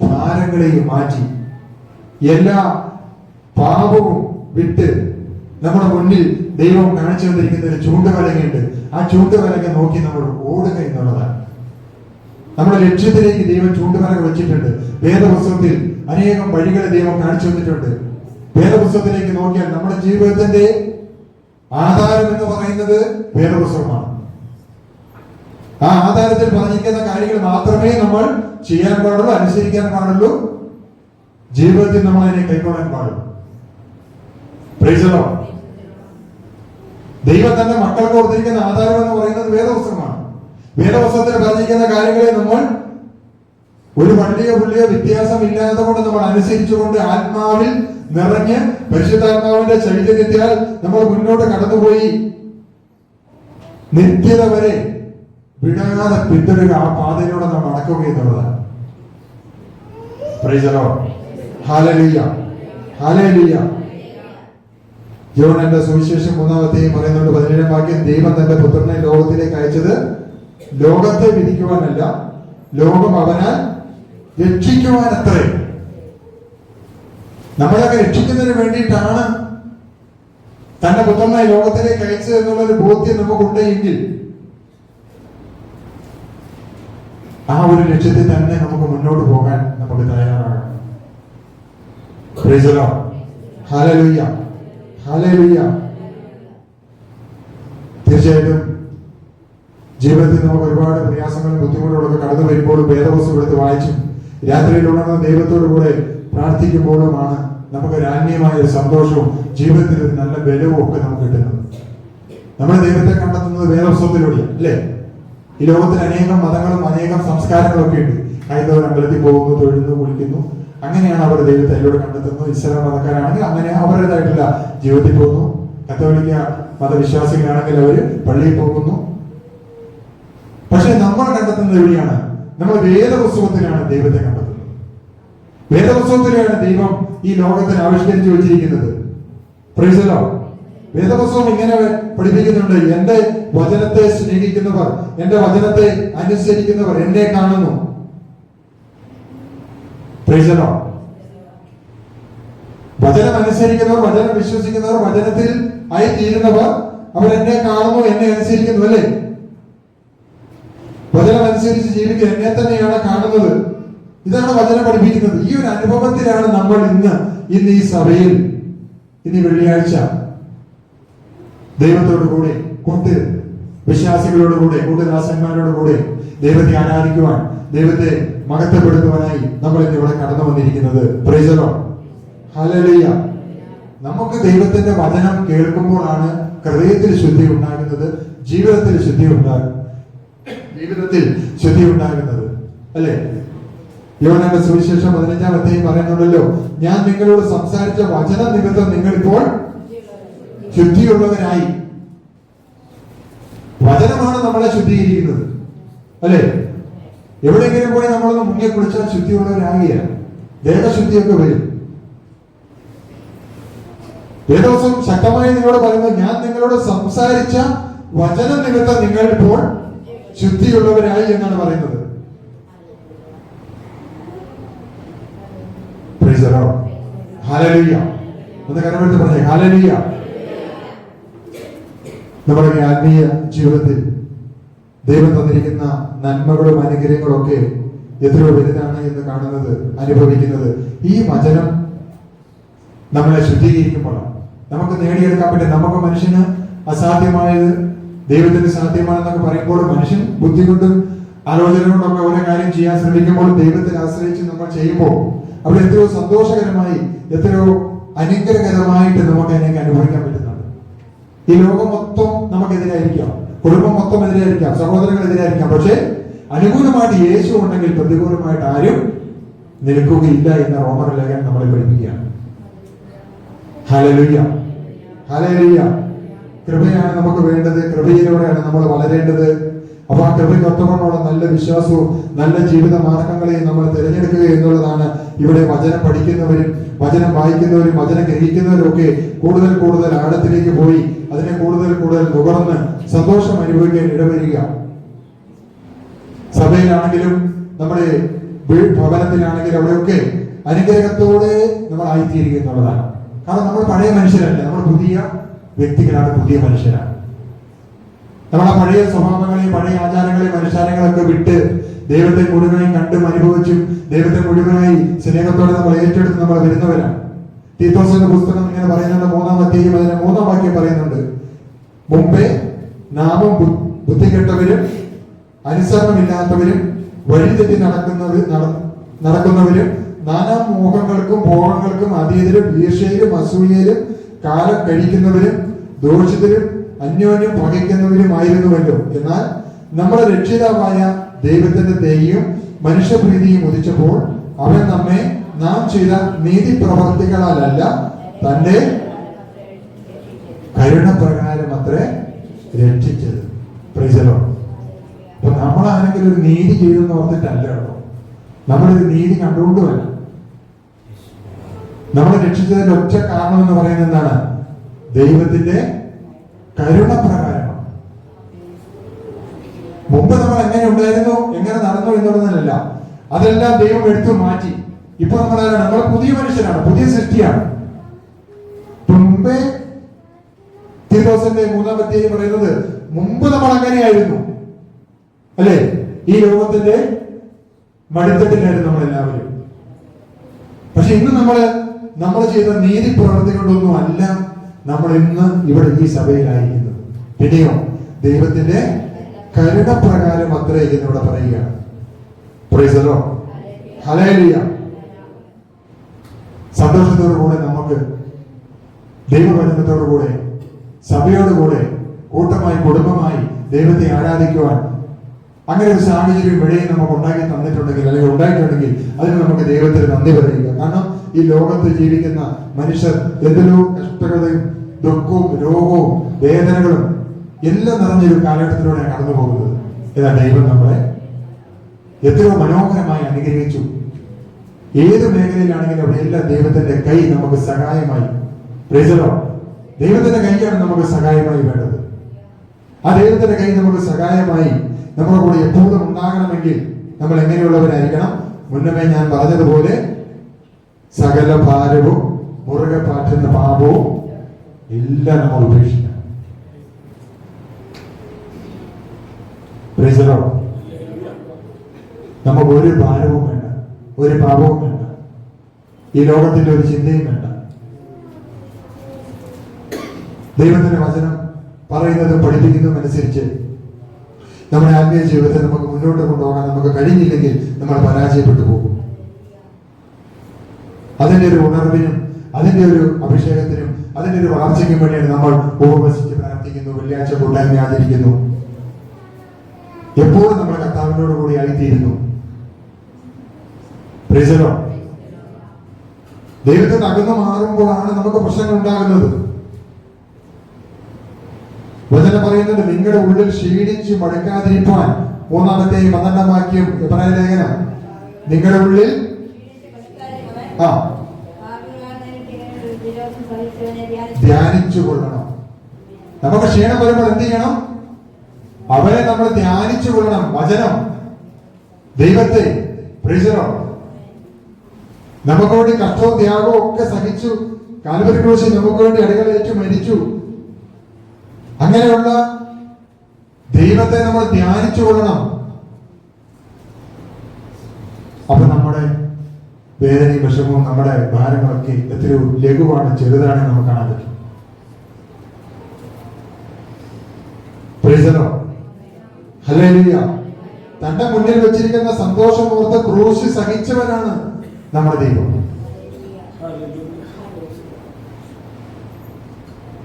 ഭാരങ്ങളെയും മാറ്റി, എല്ലാ പാപവും വിട്ട് നമ്മുടെ മുന്നിൽ ദൈവം കാണിച്ചു തന്നിരിക്കുന്ന ഒരു ചൂണ്ടുവലങ്ങയുണ്ട്. ആ ചൂണ്ടുവലങ്ങ നോക്കി നമ്മൾ ഓടുക എന്നുള്ളതാണ്. നമ്മുടെ ലക്ഷ്യത്തിലേക്ക് ദൈവം ചൂണ്ടുവലങ്ങ വെച്ചിട്ടുണ്ട്. വേദപുസ്തകത്തിൽ അനേകം വഴികളെ ദൈവം കാണിച്ചു തന്നിട്ടുണ്ട്. വേദപുസ്തകത്തിലേക്ക് നോക്കിയാൽ നമ്മുടെ ജീവിതത്തിന്റെ ആധാരം എന്ന് പറയുന്നത് വേദപുസ്തകമാണ്. ആ ആധാരത്തിൽ പറഞ്ഞിരിക്കുന്ന കാര്യങ്ങൾ മാത്രമേ നമ്മൾ ചെയ്യാൻ പാടുള്ളൂ, അനുസരിക്കാൻ പാടുള്ളൂ, ജീവിതത്തിൽ നമ്മൾ അതിനെ കൈക്കൊള്ളാൻ പാടുള്ളൂ. Price the Lord. ദൈവം തന്റെ മക്കൾക്ക് കൊടുത്തിരിക്കുന്ന ആധാരം എന്ന് പറയുന്നത് വേദപുസ്തകമാണ്. വേദപുസ്തകത്തിൽ പറഞ്ഞിരിക്കുന്ന കാര്യങ്ങളെ നമ്മൾ ഒരു പള്ളിയോ പുള്ളിയോ വ്യത്യാസമില്ലാതെ കൊണ്ട് നമ്മൾ അനുസരിച്ചുകൊണ്ട് ആത്മാവിൽ നിറഞ്ഞ് പരിശുദ്ധാത്മാവിന്റെ ചൈതന്യത്താൽ നമ്മൾ മുന്നോട്ട് കടന്നുപോയി നിത്യത വരെ വിടാതെ പിന്തുടരുക. ആ പാതയിലൂടെ നമ്മൾ നടക്കുക എന്നുള്ളതാണ്. Price the Lord. Hallelujah, hallelujah. യോഹന്നാന്റെ സുവിശേഷം 3-ാം അധ്യായം പറയുന്നുണ്ട് 17-ാം വാക്യം, ദൈവം തന്റെ പുത്രനെ ലോകത്തിലേക്ക് അയച്ചത് ലോകത്തെ വിധിക്കുവാനല്ല, ലോകം അവനാൽ രക്ഷിക്കുവാനത്രേ. നമ്മളൊക്കെ രക്ഷിക്കുന്നതിന് വേണ്ടിയിട്ടാണ് തന്റെ പുത്രനെ ലോകത്തിലേക്ക് അയച്ചത് എന്നുള്ളൊരു ബോധ്യം നമുക്കുണ്ടെങ്കിൽ ആ ഒരു ലക്ഷ്യത്തിൽ തന്നെ നമുക്ക് മുന്നോട്ട് പോകാൻ നമുക്ക് തയ്യാറാകണം. Price the Lord. Hallelujah, hallelujah. തീർച്ചയായിട്ടും ജീവിതത്തിൽ നമുക്ക് ഒരുപാട് പ്രയാസങ്ങളും ബുദ്ധിമുട്ടുകളൊക്കെ കടന്നു വരുമ്പോഴും വേദപുസ്തകം എടുത്ത് വായിച്ചും രാത്രിയിൽ ഉണർന്ന ദൈവത്തോടു കൂടെ പ്രാർത്ഥിക്കുമ്പോഴുമാണ് നമുക്ക് ഒരു ആത്മീയമായ ഒരു സന്തോഷവും ജീവിതത്തിൽ ഒരു നല്ല ബലവും ഒക്കെ നമുക്ക് കിട്ടുന്നത്. നമ്മുടെ ദൈവത്തെ കണ്ടെത്തുന്നത് വേദപുസ്തകത്തിലൂടെയാണ്, അല്ലേ? ഈ ലോകത്തിൽ അനേകം മതങ്ങളും അനേകം സംസ്കാരങ്ങളും ഒക്കെ ഉണ്ട്. ഹൈന്ദവർ അമ്പലത്തിൽ പോകുന്നു, തൊഴുന്നു, കുളിക്കുന്നു, അങ്ങനെയാണ് അവർ ദൈവത്തെ അതിലൂടെ കണ്ടെത്തുന്നത്. ഇസ്ലാം മതക്കാരാണെങ്കിൽ അങ്ങനെ അവരുടേതായിട്ടുള്ള ജീവിതത്തിൽ പോകുന്നു. കത്തോലിക്ക മതവിശ്വാസികളാണെങ്കിൽ അവര് പള്ളിയിൽ പോകുന്നു. പക്ഷെ നമ്മൾ കണ്ടെത്തുന്നത് എവിടെയാണ്? നമ്മൾ വേദപുസ്തകത്തിലാണ് ദൈവത്തെ കണ്ടെത്തുന്നത്. വേദപുസ്തകത്തിലാണ് ദൈവം ഈ ലോകത്തിൽ ആവിഷ്കരിച്ചു വെച്ചിരിക്കുന്നത്. Price the Lord. വേദപുസ്തകം ഇങ്ങനെ പഠിപ്പിക്കുന്നുണ്ട്, എന്റെ വചനത്തെ സ്നേഹിക്കുന്നവർ, എന്റെ വചനത്തെ അനുസരിക്കുന്നവർ എന്നെ കാണുന്നു. Price the Lord. വചനം അനുസരിക്കുന്നവർ, വചനം വിശ്വസിക്കുന്നവർ, വചനത്തിൽ ആയിത്തീരുന്നവർ അവരെന്നെ കാണുന്നു, എന്നെ അനുസരിക്കുന്നു, അല്ലേ? വചനം അനുസരിച്ച് ജീവിക്കുക, എന്നെ തന്നെയാണ് കാണുന്നത്. ഇതാണ് വചനം പഠിപ്പിക്കുന്നത്. ഈ ഒരു അനുഭവത്തിലാണ് നമ്മൾ ഇന്ന് ഈ സഭയിൽ ഇന്ന് വെള്ളിയാഴ്ച ദൈവത്തോടു കൂടെ, കൂട്ട് വിശ്വാസികളോട് കൂടെ, കൂട്ടുദാസന്മാരോട് കൂടെ ദൈവത്തെ ആരാധിക്കുവാൻ, ദൈവത്തെ മഹത്വപ്പെടുത്തുവാനായി നമ്മൾ ഇന്ന് ഇവിടെ കടന്നു വന്നിരിക്കുന്നത്. Price the Lord. ഹല്ലേലൂയ. നമുക്ക് ദൈവത്തിന്റെ വചനം കേൾക്കുമ്പോഴാണ് ഹൃദയത്തിൽ ശുദ്ധി ഉണ്ടാകുന്നത്, ജീവിതത്തിൽ ശുദ്ധി ഉണ്ടാകുന്നത്, അല്ലേ? യോഹന്നാന്റെ സുവിശേഷം 15-ാം അധ്യായം പറയുന്നുണ്ടല്ലോ, ഞാൻ നിങ്ങളോട് സംസാരിച്ച വചന നിമിത്തം നിങ്ങൾ ഇപ്പോൾ ശുദ്ധിയുള്ളവരായി. വചനമാണ് നമ്മളെ ശുദ്ധീകരിക്കുന്നത്, അല്ലേ? എവിടെയെങ്കിലും പോയി നമ്മളൊന്ന് മുങ്ങി കുളിച്ചാൽ ശുദ്ധിയുള്ളവരാകുകയാണ്, ദേഹശുദ്ധിയൊക്കെ വരും. വേദവസം ശക്തമായി നിങ്ങളോട് പറയുന്നത്, ഞാൻ നിങ്ങളോട് സംസാരിച്ച വചന നിമിത്തം നിങ്ങൾ ഇപ്പോൾ ശുദ്ധിയുള്ളവരായി എന്നാണ് പറയുന്നത്. Price the Lord. ഹല്ലേലൂയ. ഒന്ന് കരമെടുത്ത് പറഞ്ഞേ, ഹല്ലേലൂയ. നമ്മുടെ ആത്മീയ ജീവിതത്തിൽ ദൈവം തന്നിരിക്കുന്ന നന്മകളും അനുഗ്രഹങ്ങളും ഒക്കെ എത്രയോ വലുതാണ് എന്ന് കാണുന്നത്, അനുഭവിക്കുന്നത് ഈ വചനം നമ്മളെ ശുദ്ധീകരിക്കുമ്പോഴാണ്. നമുക്ക് നേടിയെടുക്കാൻ പറ്റും. നമുക്ക് മനുഷ്യന് അസാധ്യമായത് ദൈവത്തിന് സാധ്യമാണെന്നൊക്കെ പറയുമ്പോൾ മനുഷ്യൻ ബുദ്ധി കൊണ്ടും ആലോചന കൊണ്ടൊക്കെ ഓരോ കാര്യം ചെയ്യാൻ ശ്രമിക്കുമ്പോൾ ദൈവത്തിൽ ആശ്രയിച്ച് നമ്മൾ ചെയ്യുമ്പോൾ അവിടെ എത്രയോ സന്തോഷകരമായി, എത്രയോ അനുഗ്രഹകരമായിട്ട് നമുക്ക് അതിനെ അനുഭവിക്കാൻ പറ്റുന്നുണ്ട്. ഈ ലോകം മൊത്തം നമുക്കെതിരായിരിക്കാം, കുടുംബം മൊത്തം എതിരായിരിക്കാം, സഹോദരങ്ങൾ എതിരായിരിക്കാം, പക്ഷെ അനുകൂലമായിട്ട് യേശു ഉണ്ടെങ്കിൽ പ്രതികൂലമായിട്ട് ആരും നിൽക്കുകയില്ല എന്ന റോമർ ലേഖനം നമ്മളെ പഠിപ്പിക്കുകയാണ്. Hallelujah, hallelujah. കൃപയാണ് നമുക്ക് വേണ്ടത്, കൃപയിലൂടെയാണ് നമ്മൾ വളരേണ്ടത്. അപ്പൊ ആ കൃപയ്ക്കൊത്തവണ്ണമുള്ള നല്ല വിശ്വാസവും നല്ല ജീവിത മാർഗങ്ങളെയും നമ്മൾ തിരഞ്ഞെടുക്കുക എന്നുള്ളതാണ്. ഇവിടെ വചനം പഠിക്കുന്നവരും വചനം വായിക്കുന്നവരും വചനം ഗ്രഹിക്കുന്നവരും ഒക്കെ കൂടുതൽ കൂടുതൽ ആഴത്തിലേക്ക് പോയി അതിനെ കൂടുതൽ കൂടുതൽ നുകർന്ന് സന്തോഷം അനുഭവിക്കാൻ ഇടവരിക. സഭയിലാണെങ്കിലും നമ്മുടെ ഭവനത്തിലാണെങ്കിലും അവിടെയൊക്കെ അനുഗ്രഹത്തോടെ നമ്മൾ ആയിത്തീരുക എന്നുള്ളതാണ്. കാരണം നമ്മൾ പഴയ മനുഷ്യരല്ല, നമ്മൾ പുതിയ വ്യക്തികളാണ്, പുതിയ മനുഷ്യരാണ്. നമ്മളെ പഴയ സ്വഭാവങ്ങളെയും പഴയ ആചാരങ്ങളെയും അനുഷ്ഠാനങ്ങളൊക്കെ വിട്ട് ദൈവത്തെ മുഴുവനായി കണ്ടും അനുഭവിച്ചും ദൈവത്തെ മുഴുവനായി സ്നേഹത്തോടെ നമ്മൾ ഏറ്റെടുത്ത് നമ്മൾ വരുന്നവരാണ്. തീത്തോസിന്റെ പുസ്തകം ഇങ്ങനെ പറയുന്നുണ്ട്, 3-ാം അധ്യായം അതിന്റെ 3-ാം വാക്യം പറയുന്നുണ്ട്, മുമ്പേ നാമം ബുദ്ധികെട്ടവരും അനുസരണമില്ലാത്തവരും വഴിതെറ്റി നടക്കുന്നവരും നാനാ മോഹങ്ങൾക്കും ഭോഗങ്ങൾക്കും അതീതരും ഈർഷ്യയിലും അസൂയയിലും കാലം കഴിക്കുന്നവരും ദോഷിതരും അന്യോന്യം പകയ്ക്കുന്നവരുമായിരുന്നുവല്ലോ. എന്നാൽ നമ്മുടെ രക്ഷിതാവായ ദൈവത്തിന്റെ ദയയും മനുഷ്യപ്രീതിയും ഉദിച്ചപ്പോൾ അവൻ നമ്മെ നാം ചെയ്ത നീതി പ്രവർത്തികളാലല്ല തന്റെ കരുണപ്രകാരം അത്രേ രക്ഷിച്ചത്. Price the Lord. അപ്പൊ നമ്മളാണെങ്കിൽ ഒരു നീതി ചെയ്തെന്ന് ഓർത്തിട്ടല്ല കേട്ടോ, നമ്മളൊരു നീതി കണ്ടുകൊണ്ടുമല്ല. നമ്മളെ രക്ഷിച്ചതിന്റെ ഒറ്റ കാരണം എന്ന് പറയുന്നത് എന്താണ്? ദൈവത്തിന്റെ കരുണപ്രകാരമാണ്. മുമ്പ് നമ്മൾ എങ്ങനെ ഉണ്ടായിരുന്നു, എങ്ങനെ നടന്നു എന്നുള്ളതല്ല, അതെല്ലാം ദൈവം എടുത്തു മാറ്റി. ഇപ്പൊ നമ്മൾ പുതിയ മനുഷ്യരാണ്, പുതിയ സൃഷ്ടിയാണ്. മുമ്പേ തീത്തോസിന്റെ 3-ാം അധ്യായം പറയുന്നത്, മുമ്പ് നമ്മൾ അങ്ങനെയായിരുന്നു അല്ലേ? ഈ ലോകത്തിന്റെ മടിത്തട്ടിലായിരുന്നു നമ്മളെല്ലാവരും. പക്ഷെ ഇന്ന് നമ്മൾ ചെയ്ത നീതി പ്രവർത്തി കൊണ്ടൊന്നും അല്ല നമ്മൾ ഇന്ന് ഇവിടെ ഈ സഭയിലായിരിക്കുന്നത്. പിന്നെയോ ദൈവത്തിന്റെ കരുണപ്രകാരം അത്രേ എന്നിവിടെ പറയുകയാണ്. Price the Lord. ഹല്ലേലൂയ. സന്തോഷത്തോടു കൂടെ നമുക്ക് ദൈവവചനത്തോടു കൂടെ സഭയോടുകൂടെ കൂട്ടമായി കുടുംബമായി ദൈവത്തെ ആരാധിക്കുവാൻ അങ്ങനെ ഒരു സാഹചര്യം ഇവിടെയും നമുക്ക് ഉണ്ടാക്കി തന്നിട്ടുണ്ടെങ്കിൽ, അല്ലെങ്കിൽ ഉണ്ടായിട്ടുണ്ടെങ്കിൽ അതിന് നമുക്ക് ദൈവത്തിന് നന്ദി പറയുക. കാരണം ഈ ലോകത്ത് ജീവിക്കുന്ന മനുഷ്യർ എന്തെല്ലോ കഷ്ടതയും ദുഃഖവും രോഗവും വേദനകളും എല്ലാം നിറഞ്ഞൊരു കാലഘട്ടത്തിലൂടെ കടന്നു പോകുന്നത്. എന്നാൽ ദൈവം നമ്മളെ എത്രയോ മനോഹരമായി അനുഗ്രഹിച്ചു. ഏത് മേഖലയിലാണെങ്കിലും അവിടെയെല്ലാം ദൈവത്തിന്റെ കൈ നമുക്ക് സഹായമായി. Price the Lord. ദൈവത്തിന്റെ കൈയാണ് നമുക്ക് സഹായമായി വേണ്ടത്. ആ ദൈവത്തിന്റെ കൈ നമുക്ക് സഹായമായി നമ്മുടെ കൂടെ എപ്പോഴും ഉണ്ടാകണമെങ്കിൽ നമ്മൾ എങ്ങനെയുള്ളവരായിരിക്കണം? മുന്നമേ ഞാൻ പറഞ്ഞതുപോലെ സകല ഭാരവും മുറുകെ പാറ്റുന്ന പാപവും എല്ലാം നമ്മൾ ഉപേക്ഷിക്കണം. Praise the Lord. നമുക്ക് ഒരു ഭാരവും വേണ്ട, ഒരു പാപവും വേണ്ട, ഈ ലോകത്തിന്റെ ഒരു ചിന്തയും വേണ്ട. ദൈവത്തിന്റെ വചനം പറയുന്നതും പഠിപ്പിക്കുന്നതും അനുസരിച്ച് നമ്മുടെ ആത്മീയ ജീവിതത്തെ നമുക്ക് മുന്നോട്ട് കൊണ്ടുപോകാൻ നമുക്ക് കഴിഞ്ഞില്ലെങ്കിൽ നമ്മൾ പരാജയപ്പെട്ടു പോകും. അതിന്റെ ഒരു ഉണർവിനും അതിന്റെ ഒരു അഭിഷേകത്തിനും അതിന്റെ ഒരു വളർച്ചയ്ക്കും വേണ്ടിയാണ് നമ്മൾ ഉപവസിച്ച് പ്രാർത്ഥിക്കുന്നു, വെള്ളിയാഴ്ച കൂട്ടായ്മ ആചരിക്കുന്നു, എപ്പോഴും നമ്മൾ കർത്താവിനോട് കൂടി ആയിത്തീരുന്നു. Price the Lord. ദൈവത്തിന് അകന്നു മാറുമ്പോഴാണ് നമുക്ക് പ്രശ്നങ്ങൾ ഉണ്ടാകുന്നത്. വചനം പറയുന്നുണ്ട്, നിങ്ങളുടെ ഉള്ളിൽ ക്ഷീണിച്ച് മടുക്കാതിരിക്കാൻ. 3-ാമത്തെ 12-ാം വാക്യം എബ്രായ ലേഖനം. നിങ്ങളുടെ ഉള്ളിൽ ധ്യാനിച്ചു കൊള്ളണം. നമുക്ക് ക്ഷീണം വരുമ്പോൾ എന്ത് ചെയ്യണം? അവരെ നമ്മൾ ധ്യാനിച്ചു കൊള്ളണം. വചനം, ദൈവത്തെ. Price the Lord. നമുക്ക് വേണ്ടി കഷ്ടവും ത്യാഗവും ഒക്കെ സഹിച്ചു. കാൽവരി ക്രൂശിൽ നമുക്ക് വേണ്ടി അടികളേറ്റു മരിച്ചു. അങ്ങനെയുള്ള ദൈവത്തെ നമ്മൾ ധ്യാനിച്ചു കൊള്ളണം. അപ്പൊ നമ്മുടെ വേദനയും വിഷമവും നമ്മുടെ ഭാരങ്ങളൊക്കെ എത്രയോ ലഘുവാണ്, ചെറുതാണ് നമുക്ക് കാണാൻ പറ്റും. Price the Lord. ഹല്ലേലൂയ. തന്റെ മുന്നിൽ വെച്ചിരിക്കുന്ന സന്തോഷം ഓർത്ത് ക്രൂശ് സഹിച്ചവനാണ് നമ്മുടെ ദൈവം.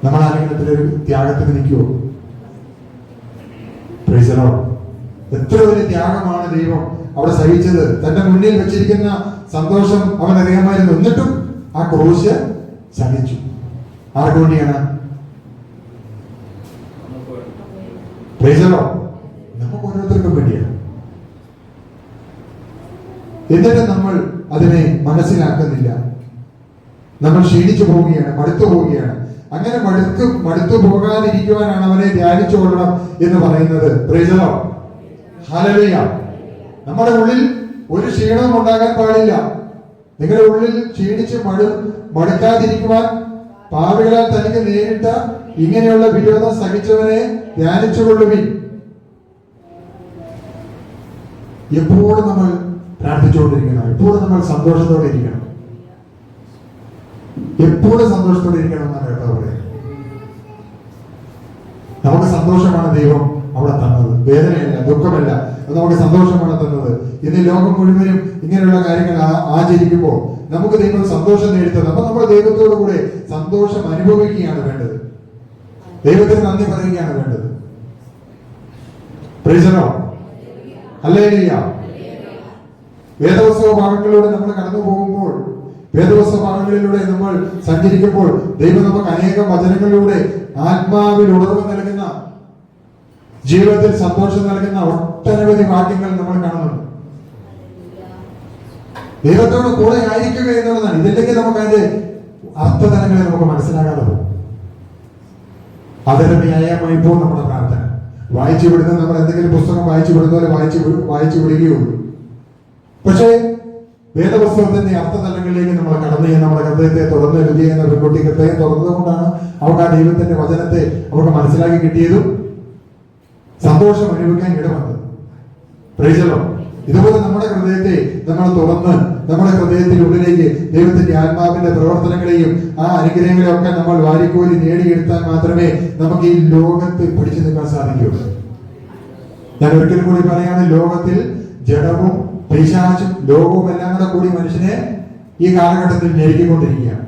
നമ്മൾ ആരെങ്കിലും ഒരു ത്യാഗത്തിന് നിൽക്കുമോ? Praise the Lord. എത്ര വലിയ ത്യാഗമാണ് ദൈവം അവിടെ സഹിച്ചത്. തന്റെ മുന്നിൽ വെച്ചിരിക്കുന്ന സന്തോഷം അവൻ അറിയാമായിരുന്നു, എന്നിട്ടും ആ ക്രൂശ് സഹിച്ചു. ആർക്ക് വേണ്ടിയാണ്? Price the Lord. നമുക്ക് ഓരോരുത്തർക്കും വേണ്ടിയാണ്. എന്നിട്ട് നമ്മൾ അതിനെ മനസ്സിലാക്കുന്നില്ല. നമ്മൾ ക്ഷീണിച്ചു പോവുകയാണ്, മടുത്തു പോവുകയാണ്. അങ്ങനെ മടുത്തു പോകാതിരിക്കുവാനാണ് അവനെ ധ്യാനിച്ചു കൊള്ളണം എന്ന് പറയുന്നത്. Price the Lord. ഹല്ലേലൂയ. നമ്മുടെ ഉള്ളിൽ ഒരു ക്ഷീണവും ഉണ്ടാകാൻ പാടില്ല. നിങ്ങളുടെ ഉള്ളിൽ ക്ഷീണിച്ച് മടുക്കാതിരിക്കുവാൻ പാപികളാൽ തനിക്ക് നേരിട്ട ഇങ്ങനെയുള്ള വിരോധം സഹിച്ചവനെ ധ്യാനിച്ചു കൊള്ളുവിൻ. എപ്പോഴും നമ്മൾ പ്രാർത്ഥിച്ചുകൊണ്ടിരിക്കണം, എപ്പോഴും നമ്മൾ സന്തോഷത്തോടെ ഇരിക്കണം. എപ്പോഴും സന്തോഷത്തോടെ ഇരിക്കണം എന്നാണ് കേട്ടോ പറയുന്നത്. നമുക്ക് സന്തോഷമാണ് ദൈവം അവിടെ തന്നത്, വേദനയല്ല, ദുഃഖമല്ല, അത് നമുക്ക് സന്തോഷമാണ് തന്നത്. ഇന്ന് ലോകം മുഴുവനും ഇങ്ങനെയുള്ള കാര്യങ്ങൾ ആചരിക്കുമ്പോൾ നമുക്ക് ദൈവം സന്തോഷം നേടിത്തത്. അപ്പൊ നമ്മൾ ദൈവത്തോടു കൂടെ സന്തോഷം അനുഭവിക്കുകയാണ് വേണ്ടത്, ദൈവത്തിന് നന്ദി പറയുകയാണ് വേണ്ടത്. Price the Lord. ഹല്ലേലൂയ. വേദപുസ്തക ഭാഗങ്ങളിലൂടെ നമ്മൾ കടന്നു പോകുമ്പോൾ, വേദപുസ്തക ഭാഗങ്ങളിലൂടെ നമ്മൾ സഞ്ചരിക്കുമ്പോൾ ദൈവം നമുക്ക് അനേകം വചനങ്ങളിലൂടെ ആത്മാവിൽ ഉണർവ് നൽകുന്ന, ജീവിതത്തിൽ സന്തോഷം നൽകുന്ന ഒട്ടനവധി വാക്യങ്ങൾ നമ്മൾ കാണുന്നുണ്ട്. ദൈവത്തോട് കൂടെ ആയിരിക്കുക എന്നുള്ളതാണ്. ഇതില്ലെങ്കിൽ നമുക്ക് അതിന്റെ അർത്ഥതലങ്ങളെ നമുക്ക് മനസ്സിലാകാതെ പോകും. അതിന്റെ ന്യായമായിപ്പോൾ നമ്മുടെ പ്രാർത്ഥന വായിച്ചു വിടുന്നത്, നമ്മൾ എന്തെങ്കിലും പുസ്തകം വായിച്ചു വിടുന്ന പോലെ വായിച്ചു വിടുകയുള്ളൂ. പക്ഷേ വേദപുസ്തകത്തിന്റെ അർത്ഥതലങ്ങളിലേക്ക് നമ്മൾ കടന്നു നമ്മുടെ ഹൃദയത്തെ തുറന്ന് രുചിയ എന്ന പെൺകുട്ടി ഹൃദയം തുറന്നതുകൊണ്ടാണ് അവർക്ക് ആ ദൈവത്തിന്റെ വചനത്തെ അവർക്ക് മനസ്സിലാക്കി കിട്ടിയതും സന്തോഷം അനുഭവിക്കാൻ ഇടവന്നത്. Price the Lord. ഇതുപോലെ നമ്മുടെ ഹൃദയത്തെ നമ്മൾ തുറന്ന് നമ്മുടെ ഹൃദയത്തിനുള്ളിലേക്ക് ദൈവത്തിന്റെ ആത്മാവിന്റെ പ്രവർത്തനങ്ങളെയും ആ അനുഗ്രഹങ്ങളെയും ഒക്കെ നമ്മൾ വാരിക്കോരി നേടിയെടുത്താൽ മാത്രമേ നമുക്ക് ഈ ലോകത്ത് പിടിച്ചു നിൽക്കാൻ സാധിക്കുകയുള്ളൂ. ഞാൻ ഒരിക്കലും കൂടി പറയാണ്, ലോകത്തിൽ ജഡവും പിശാചും ലോകവും എല്ലാം കൂടെ കൂടി മനുഷ്യനെ ഈ കാലഘട്ടത്തിൽ ഞെരുക്കിക്കൊണ്ടിരിക്കുകയാണ്.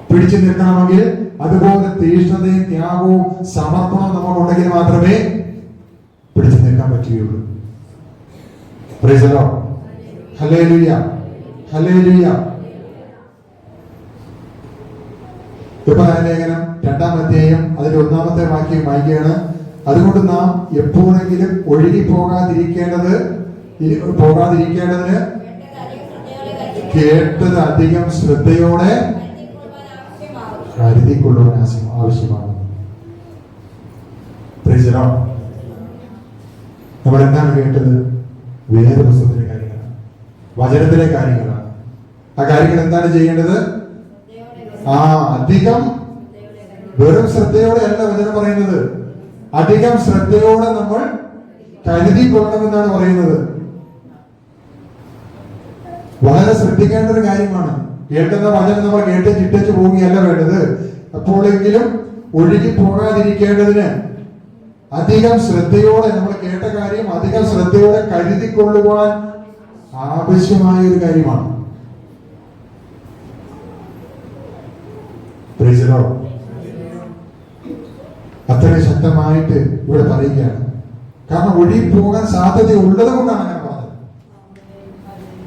പിടിച്ചു നിൽക്കണമെങ്കിൽ അതുപോലെ തീഷ്ണതയും ത്യാഗവും സമർപ്പണവും നമുക്കുണ്ടെങ്കിൽ മാത്രമേ പിടിച്ചു നിൽക്കാൻ പറ്റുകയുള്ളൂ. Price the Lord. Hallelujah. Hallelujah. ലേഖനം 2-ാം അധ്യായം അതിന്റെ 1-ാമത്തെ വാക്യം വായിക്കുകയാണ്. അതുകൊണ്ട് നാം എപ്പോഴെങ്കിലും ഒഴുകി പോകാതിരിക്കേണ്ടതിന് കേട്ടത് അധികം ശ്രദ്ധയോടെ കരുതിക്കൊള്ളുവാൻ ആവശ്യമാണ്. Price the Lord. നമ്മൾ എന്താണ് കേട്ടത്? വേദപുസ്തകത്തിലെ കാര്യങ്ങളാണ്, വചനത്തിലെ കാര്യങ്ങളാണ്. ആ കാര്യങ്ങൾ എന്താണ് ചെയ്യേണ്ടത്? അധികം, വെറും ശ്രദ്ധയോടെ അല്ല വചനം പറയുന്നത്, അധികം ശ്രദ്ധയോടെ നമ്മൾ കരുതിക്കൊള്ളണമെന്നാണ് പറയുന്നത്. വളരെ ശ്രദ്ധിക്കേണ്ട ഒരു കാര്യമാണ്. കേൾക്കുന്ന വചനം നമ്മൾ കേട്ട് ചിട്ടിച്ചു പോവുകയല്ല വേണ്ടത്. അപ്പോഴെങ്കിലും ഒഴുകി പോകാതിരിക്കേണ്ടതിന് അധികം ശ്രദ്ധയോടെ, നമ്മൾ കേട്ട കാര്യം അധികം ശ്രദ്ധയോടെ കരുതിക്കൊള്ളുവാൻ ആവശ്യമായ ഒരു കാര്യമാണ്. Price the Lord. അത്ര ശക്തമായിട്ട് ഇവിടെ പറയുകയാണ്. കാരണം ഒഴുകി പോകാൻ സാധ്യത ഉള്ളത് കൊണ്ടാണ് ഞാൻ പറഞ്ഞത്.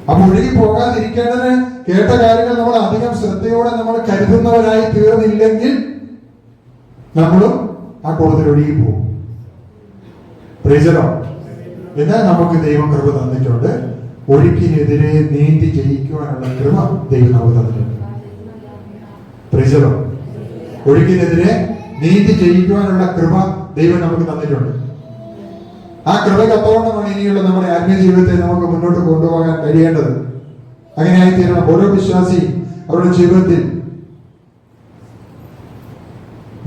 അപ്പൊ ഒഴുകി പോകാതിരിക്കേണ്ടതിന് കേട്ട കാര്യങ്ങൾ നമ്മൾ അധികം ശ്രദ്ധയോടെ നമ്മൾ കരുതുന്നവരായി തീർന്നില്ലെങ്കിൽ നമ്മളും ആ കൂടുതൽ ഒഴുകി പോകും. Price the Lord. എന്നാൽ നമുക്ക് ദൈവം കൃപ തന്നിട്ടുണ്ട്. ഒഴുക്കിനെതിരെ നീന്തി ജയിക്കുവാനുള്ള കൃപ ദൈവം നമുക്ക് തന്നിട്ടുണ്ട്. Price the Lord. ഒഴുക്കിനെതിരെ നീന്തി ജയിക്കുവാനുള്ള കൃപ ദൈവം നമുക്ക് തന്നിട്ടുണ്ട്. ആ കൃപയ്ക്ക് അത്തോണമാണ് ഇനിയുള്ള നമ്മുടെ ആത്മീയ ജീവിതത്തെ നമുക്ക് മുന്നോട്ട് കൊണ്ടുപോകാൻ കഴിയേണ്ടത്. അങ്ങനെയായി തീരണം. ഓരോ വിശ്വാസി അവരുടെ ജീവിതത്തിൽ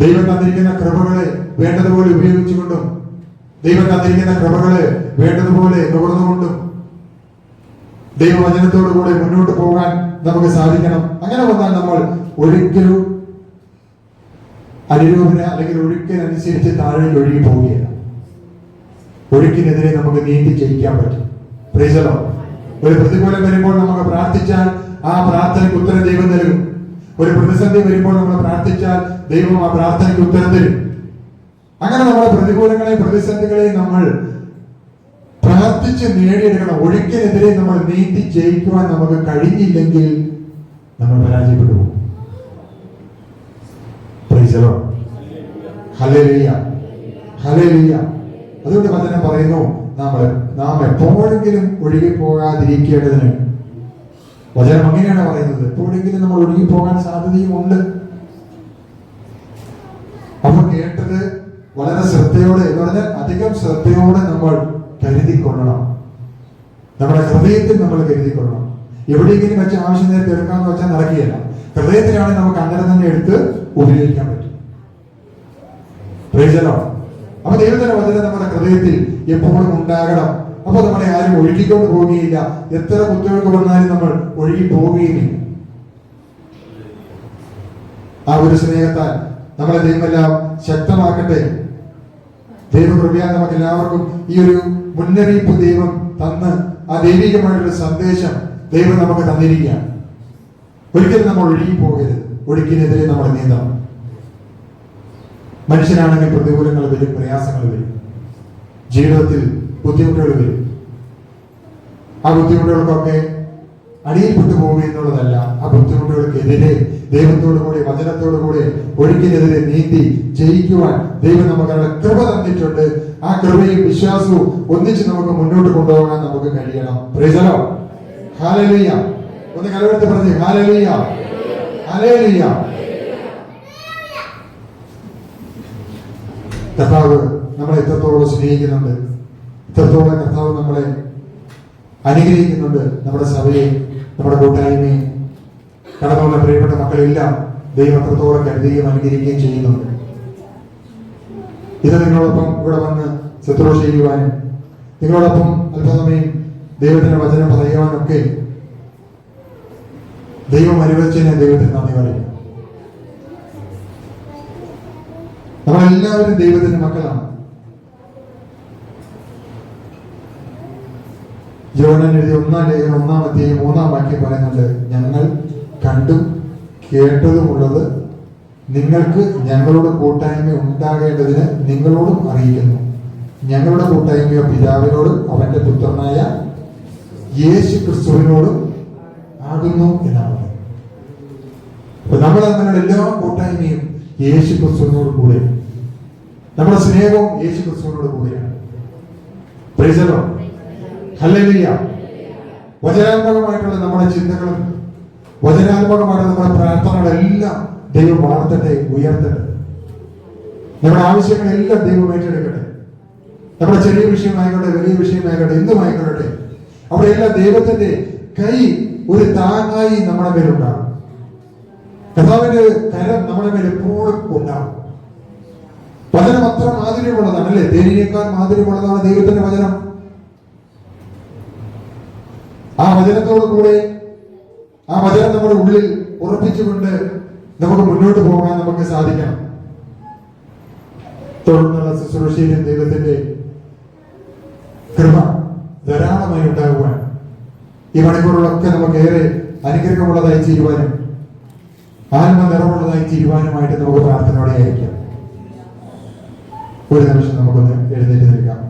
ദൈവം തന്നിരിക്കുന്ന കൃപകളെ വേണ്ടതുപോലെ ഉപയോഗിച്ചുകൊണ്ടും ദൈവം തന്നിരിക്കുന്ന കൃപകളെ വേണ്ടതുപോലെ നുകർന്നുകൊണ്ടും ദൈവവചനത്തോടു കൂടെ മുന്നോട്ട് പോകാൻ നമുക്ക് സാധിക്കണം. അങ്ങനെ വന്നാൽ നമ്മൾ ഒരിക്കലും അനുരൂപന അല്ലെങ്കിൽ ഒഴുക്കിനനുസരിച്ച് താഴേക്ക് ഒഴുകി പോവുകയില്ല. ഒഴുക്കിനെതിരെ നമുക്ക് നീന്തി ജയിക്കാൻ പറ്റും. Price the Lord. ഒരു പ്രതികൂലം വരുമ്പോൾ നമുക്ക് പ്രാർത്ഥിച്ചാൽ ആ പ്രാർത്ഥനയ്ക്ക് ഉത്തരം ദൈവം നൽകും. ഒരു പ്രതിസന്ധി വരുമ്പോൾ നമ്മൾ പ്രാർത്ഥിച്ചാൽ ദൈവം ആ പ്രാർത്ഥനയ്ക്ക് ഉത്തരം തരും. അങ്ങനെ നമ്മുടെ പ്രതികൂലങ്ങളെ പ്രതിസന്ധികളെ നമ്മൾ പ്രാർത്ഥിച്ച് നേടിയെടുക്കണം. ഒഴുക്കിനെതിരെ നമ്മൾ നീന്തി ജയിക്കുവാൻ നമുക്ക് കഴിഞ്ഞില്ലെങ്കിൽ നമ്മൾ പരാജയപ്പെട്ടു പോകും. Price the Lord. Hallelujah. Hallelujah. അതുകൊണ്ട് വചനം പറയുന്നു, നാം എപ്പോഴെങ്കിലും ഒഴുകി പോകാതിരിക്കേണ്ടതിന്. വചനം അങ്ങനെയാണ് പറയുന്നത്. എപ്പോഴെങ്കിലും നമ്മൾ ഒഴുകി പോകാൻ സാധ്യതയും ഉണ്ട്. അപ്പൊ കേട്ടത് വളരെ ശ്രദ്ധയോടെ, എന്ന് പറഞ്ഞാൽ അധികം ശ്രദ്ധയോടെ നമ്മൾ കരുതിക്കൊള്ളണം. നമ്മുടെ ഹൃദയത്തിൽ നമ്മൾ കരുതിക്കൊള്ളണം. എവിടെയെങ്കിലും വെച്ച് ആവശ്യം നേരത്തെ എടുക്കാമെന്ന് വെച്ചാൽ നടക്കുകയല്ല. ഹൃദയത്തിലാണെങ്കിൽ നമുക്ക് അങ്ങനെ തന്നെ എടുത്ത് ഉപയോഗിക്കാൻ പറ്റും. Price the Lord. അപ്പൊ ദൈവത്തിന്റെ വചനം നമ്മുടെ ഹൃദയത്തിൽ എപ്പോഴും ഉണ്ടാകണം. അപ്പൊ നമ്മളെ ആരും ഒഴുകിക്കൊണ്ട് പോവുകയില്ല. എത്ര കുത്തുകൾക്ക് വന്നാലും നമ്മൾ ഒഴുകി പോവുകയുമില്ല. ആ ഒരു സ്നേഹത്താൽ നമ്മളെ ദൈവമെല്ലാം ശക്തമാക്കട്ടെ. ദൈവകൃപയാൽ നമുക്ക് എല്ലാവർക്കും ഈ ഒരു മുന്നറിയിപ്പ് ദൈവം തന്ന് ആ ദൈവികമായിട്ടൊരു സന്ദേശം ദൈവം നമുക്ക് തന്നിരിക്കുകയാണ്. ഒരിക്കലും നമ്മൾ ഒഴുകി പോകരുത്. ഒഴുക്കിനെതിരെ നമ്മൾ നീന്തണം. മനുഷ്യനാണെങ്കിൽ പ്രതികൂലങ്ങൾ വരും, പ്രയാസങ്ങൾ വരും, ജീവിതത്തിൽ ബുദ്ധിമുട്ടുകൾ വരും. ആ ബുദ്ധിമുട്ടുകൾക്കൊക്കെ അടിയിൽപ്പെട്ടു പോകുക എന്നുള്ളതല്ല, ആ ബുദ്ധിമുട്ടുകൾക്കെതിരെ ദൈവത്തോടു കൂടി, വചനത്തോടു കൂടി ഒഴുക്കിനെതിരെ നീന്തി ജയിക്കുവാൻ ദൈവം നമുക്ക് കൃപ തന്നിട്ടുണ്ട്. ആ കൃപയും വിശ്വാസവും ഒന്നിച്ച് നമുക്ക് മുന്നോട്ട് കൊണ്ടുപോകാൻ നമുക്ക് കഴിയണം. Price the Lord. ഹല്ലേലൂയ. ഒന്ന് കരവെടുത്ത് പറഞ്ഞേ ഹല്ലേലൂയ, ഹല്ലേലൂയ. കർത്താവ് നമ്മളെ എത്രത്തോളം സ്നേഹിക്കുന്നുണ്ട്, എത്രത്തോളം കർത്താവ് നമ്മളെ അനുഗ്രഹിക്കുന്നുണ്ട്. നമ്മുടെ സഭയെ, നമ്മുടെ കൂട്ടായ്മയെ, കടന്നുള്ള പ്രിയപ്പെട്ട മക്കളെല്ലാം ദൈവം എത്രത്തോളം കരുതുകയും അനുഗ്രഹിക്കുകയും ചെയ്യുന്നുണ്ട്. ഇത് നിങ്ങളോടൊപ്പം ഇവിടെ വന്ന് ശുശ്രൂഷ ചെയ്യുവാനും നിങ്ങളോടൊപ്പം അല്പസമയം ദൈവത്തിന്റെ വചനം പറയുവാനൊക്കെ ദൈവം അനുവദിച്ചതിനെ ദൈവത്തിന് നന്ദി പറയും. നമ്മളെല്ലാവരും ദൈവത്തിന്റെ മക്കളാണ്. യോഹന്നാൻ എഴുതിയ 1-ാം ലേഖനം 1-ാം അധ്യായം 3-ാം വാക്യം പറയുന്നുണ്ട്, ഞങ്ങൾ കണ്ടും കേട്ടതുമുള്ളത് നിങ്ങൾക്ക് ഞങ്ങളോട് കൂട്ടായ്മ ഉണ്ടാകേണ്ടതിന് നിങ്ങളോടും അറിയിക്കുന്നു. ഞങ്ങളുടെ കൂട്ടായ്മയോ പിതാവിനോടും അവന്റെ പുത്രനായ യേശു ക്രിസ്തുവിനോടും ആകുന്നു എന്നാണ്. അപ്പൊ നമ്മൾ തമ്മിലുള്ള എല്ലാ കൂട്ടായ്മയും യേശു ക്രിസ്തുവിനോട് കൂടെ, നമ്മുടെ സ്നേഹവും യേശു ക്രിസ്തുവിനോട് കൂടെയാണ്. Price the Lord. ഹല്ലേലൂയ. വചനാത്മകമായിട്ടുള്ള നമ്മുടെ ചിന്തകളും വചനാത്മകമായിട്ടുള്ള നമ്മുടെ പ്രാർത്ഥനകളെല്ലാം ദൈവം വളർത്തട്ടെ, ഉയർത്തട്ടെ. നമ്മുടെ ആവശ്യങ്ങളെല്ലാം ദൈവം ഏറ്റെടുക്കട്ടെ. നമ്മുടെ ചെറിയ വിഷയമായിക്കോട്ടെ, വലിയ വിഷയമായിക്കോട്ടെ, എന്തുമായിക്കോട്ടെ, അവിടെയെല്ലാം ദൈവത്തിന്റെ കൈ ഒരു താങ്ങായി നമ്മുടെ മേലുണ്ടാകും. കർത്താവിന്റെ കരം നമ്മുടെ മേൽ എപ്പോഴും ഉണ്ടാകും. വചനം അത്ര മാധുര്യമുള്ളതാണ് അല്ലേ? തേനിനേക്കാൾ മാധുര്യമുള്ളതാണ് ദൈവത്തിന്റെ വചനം. ആ വചനത്തോടു കൂടെ ആ വചനം നമ്മുടെ ഉള്ളിൽ ഉറപ്പിച്ചുകൊണ്ട് നമുക്ക് മുന്നോട്ട് പോകാൻ നമുക്ക് സാധിക്കണം. തുടർന്നുള്ള ശുശ്രൂഷയിലും ദൈവത്തിന്റെ കൃപ ധാരാളമായി ഉണ്ടാകുവാൻ ഈ മണിക്കൂറുകളൊക്കെ നമുക്ക് ഏറെ അനുഗ്രഹമുള്ളതായി തീരുവാനും ആത്മ നിറമുള്ളതായി തീരുവാനുമായിട്ട് നമുക്ക് പ്രാർത്ഥനയോടെ ആയിരിക്കാം. ഒരു നിമിഷം നമുക്കൊന്ന് എഴുന്നേറ്റ് നിൽക്കാം,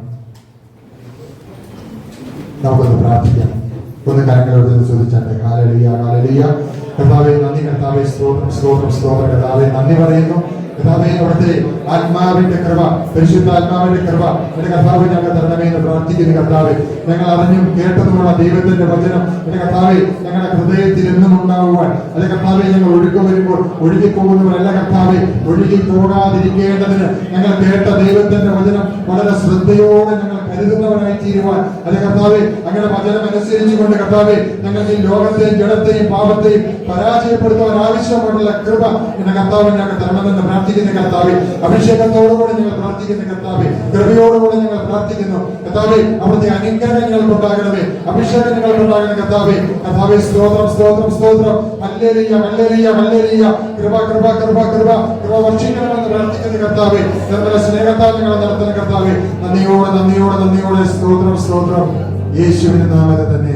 നമുക്കൊന്ന് പ്രാർത്ഥിക്കാം. ഒന്ന് കരങ്ങളോട് ചോദിച്ചാട്ടെ. Hallelujah, hallelujah. കർത്താവേ നന്ദി, കർത്താവേ സ്തോത്രം, സ്തോത്രം, സ്തോത്രം. കർത്താവേ നന്ദി പറയുന്നു. കർത്താവേ അവിടുത്തെ ആത്മാവിന്റെ കൃപ, പരിശുദ്ധ ആത്മാവിന്റെ കൃപ എന്റെ കർത്താവ് ഞങ്ങൾ തരണമേ എന്ന് പ്രാർത്ഥിക്കുന്നു. കർത്താവേ ഞങ്ങൾ അറിഞ്ഞും കേട്ടതുമുള്ള ദൈവത്തിന്റെ വചനം എന്റെ കർത്താവേ ഞങ്ങളുടെ ഹൃദയത്തിൽ എന്നും ഉണ്ടാകുവാൻ, അല്ലെ കർത്താവേ ഞങ്ങൾ ഒഴുകി വരുമ്പോൾ ഒഴുകിപ്പോകുന്നവരല്ല കർത്താവേ, ഒഴുകി പോകാതിരിക്കേണ്ടതിന് ഞങ്ങൾ കേട്ട ദൈവത്തിന്റെ വചനം വളരെ ശ്രദ്ധയോടെ ഞങ്ങൾ കരുതുന്നവരായി തീരുവാൻ, അല്ലെ കർത്താവേ അങ്ങനെ വചനം അനുസരിച്ചുകൊണ്ട് കർത്താവേ ഞങ്ങൾക്ക് ഈ ലോകത്തെയും ജഡത്തെയും പാപത്തെയും പരാജയപ്പെടുത്തുവാൻ ആവശ്യമായിട്ടുള്ള കൃപ എന്റെ കർത്താവ് ഞങ്ങൾക്ക് തരണമെന്ന് പ്രാർത്ഥിക്കുന്ന കർത്താവേ, അഭിഷേകത്തോടുകൂടി ഞങ്ങൾ പ്രാർത്ഥിക്കുന്ന കർത്താവേ, കൃപയോടുകൂടി ഞങ്ങൾ പ്രാർത്ഥിക്കുന്നു കർത്താവേ. അവിടുത്തെ അനുഗ്രഹം ഞങ്ങൾക്ക് ഉണ്ടാകണമേ, അഭിഷേകം ഞങ്ങൾക്ക് ഉണ്ടാകണം കർത്താവേ. കർത്താവേ സ്തോത്രം, സ്തോത്രം, സ്തോത്രം. Hallelujah, hallelujah, hallelujah. കൃപ, കൃപ, കൃപ, കൃപ, കൃപ വർഷിക്കണമെന്ന് പ്രാർത്ഥിക്കുന്ന കർത്താവേ. ഞങ്ങളുടെ സ്നേഹത്താൽ ഞങ്ങൾ നടത്തുന്ന കർത്താവേ, നന്ദിയോടെ, നന്ദിയോടെ, നന്ദിയോടെ സ്തോത്രം, സ്തോത്രം. യേശുവിന്റെ നാമത്തിൽ തന്നെ